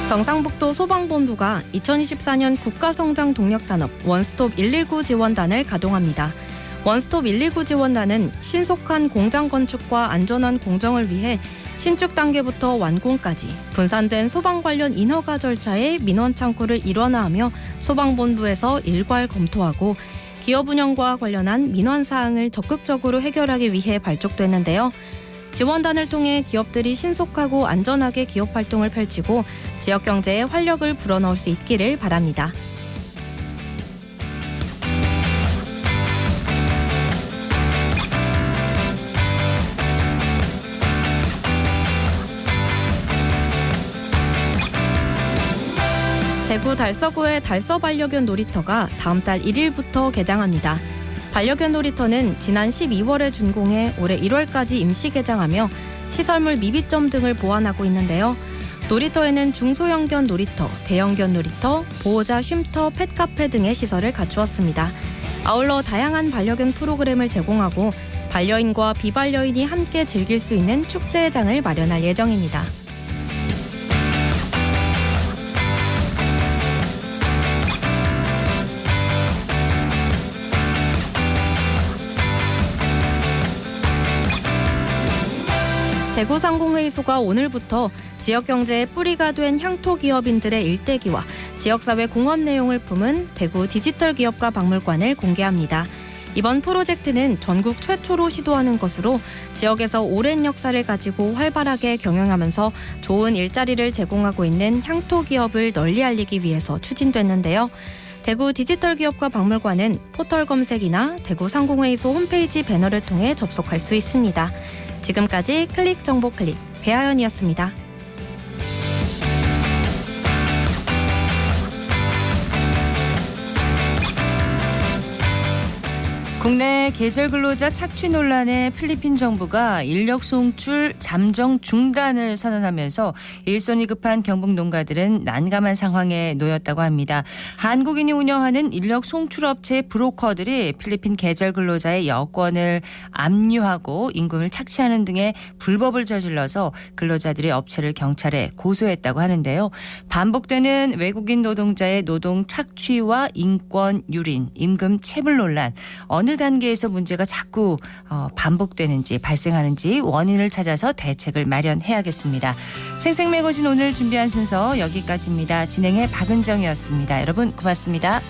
경상북도 소방본부가 2024년 국가성장 동력산업 원스톱 119 지원단을 가동합니다. 원스톱 119 지원단은 신속한 공장 건축과 안전한 공정을 위해 신축 단계부터 완공까지 분산된 소방 관련 인허가 절차의 민원 창구를 일원화하며 소방본부에서 일괄 검토하고 기업 운영과 관련한 민원 사항을 적극적으로 해결하기 위해 발족됐는데요. 지원단을 통해 기업들이 신속하고 안전하게 기업 활동을 펼치고 지역 경제에 활력을 불어넣을 수 있기를 바랍니다. 대구 달서구의 달서 반려견 놀이터가 다음 달 1일부터 개장합니다. 반려견 놀이터는 지난 12월에 준공해 올해 1월까지 임시 개장하며 시설물 미비점 등을 보완하고 있는데요. 놀이터에는 중소형견 놀이터, 대형견 놀이터, 보호자 쉼터, 펫카페 등의 시설을 갖추었습니다. 아울러 다양한 반려견 프로그램을 제공하고 반려인과 비반려인이 함께 즐길 수 있는 축제장을 마련할 예정입니다. 대구상공회의소가 오늘부터 지역경제의 뿌리가 된 향토기업인들의 일대기와 지역사회 공헌 내용을 품은 대구 디지털기업가 박물관을 공개합니다. 이번 프로젝트는 전국 최초로 시도하는 것으로 지역에서 오랜 역사를 가지고 활발하게 경영하면서 좋은 일자리를 제공하고 있는 향토기업을 널리 알리기 위해서 추진됐는데요. 대구 디지털기업가 박물관은 포털 검색이나 대구상공회의소 홈페이지 배너를 통해 접속할 수 있습니다. 지금까지 클릭 정보 클릭 배아연이었습니다. 국내 계절 근로자 착취 논란에 필리핀 정부가 인력 송출 잠정 중단을 선언하면서 일손이 급한 경북 농가들은 난감한 상황에 놓였다고 합니다. 한국인이 운영하는 인력 송출업체 브로커들이 필리핀 계절 근로자의 여권을 압류하고 임금을 착취하는 등의 불법을 저질러서 근로자들이 업체를 경찰에 고소했다고 하는데요. 반복되는 외국인 노동자의 노동 착취와 인권 유린, 임금 체불 논란, 어느 단계에서 문제가 자꾸 반복되는지 발생하는지 원인을 찾아서 대책을 마련해야겠습니다. 생생매거진 오늘 준비한 순서 여기까지입니다. 진행의 박은정이었습니다. 여러분 고맙습니다.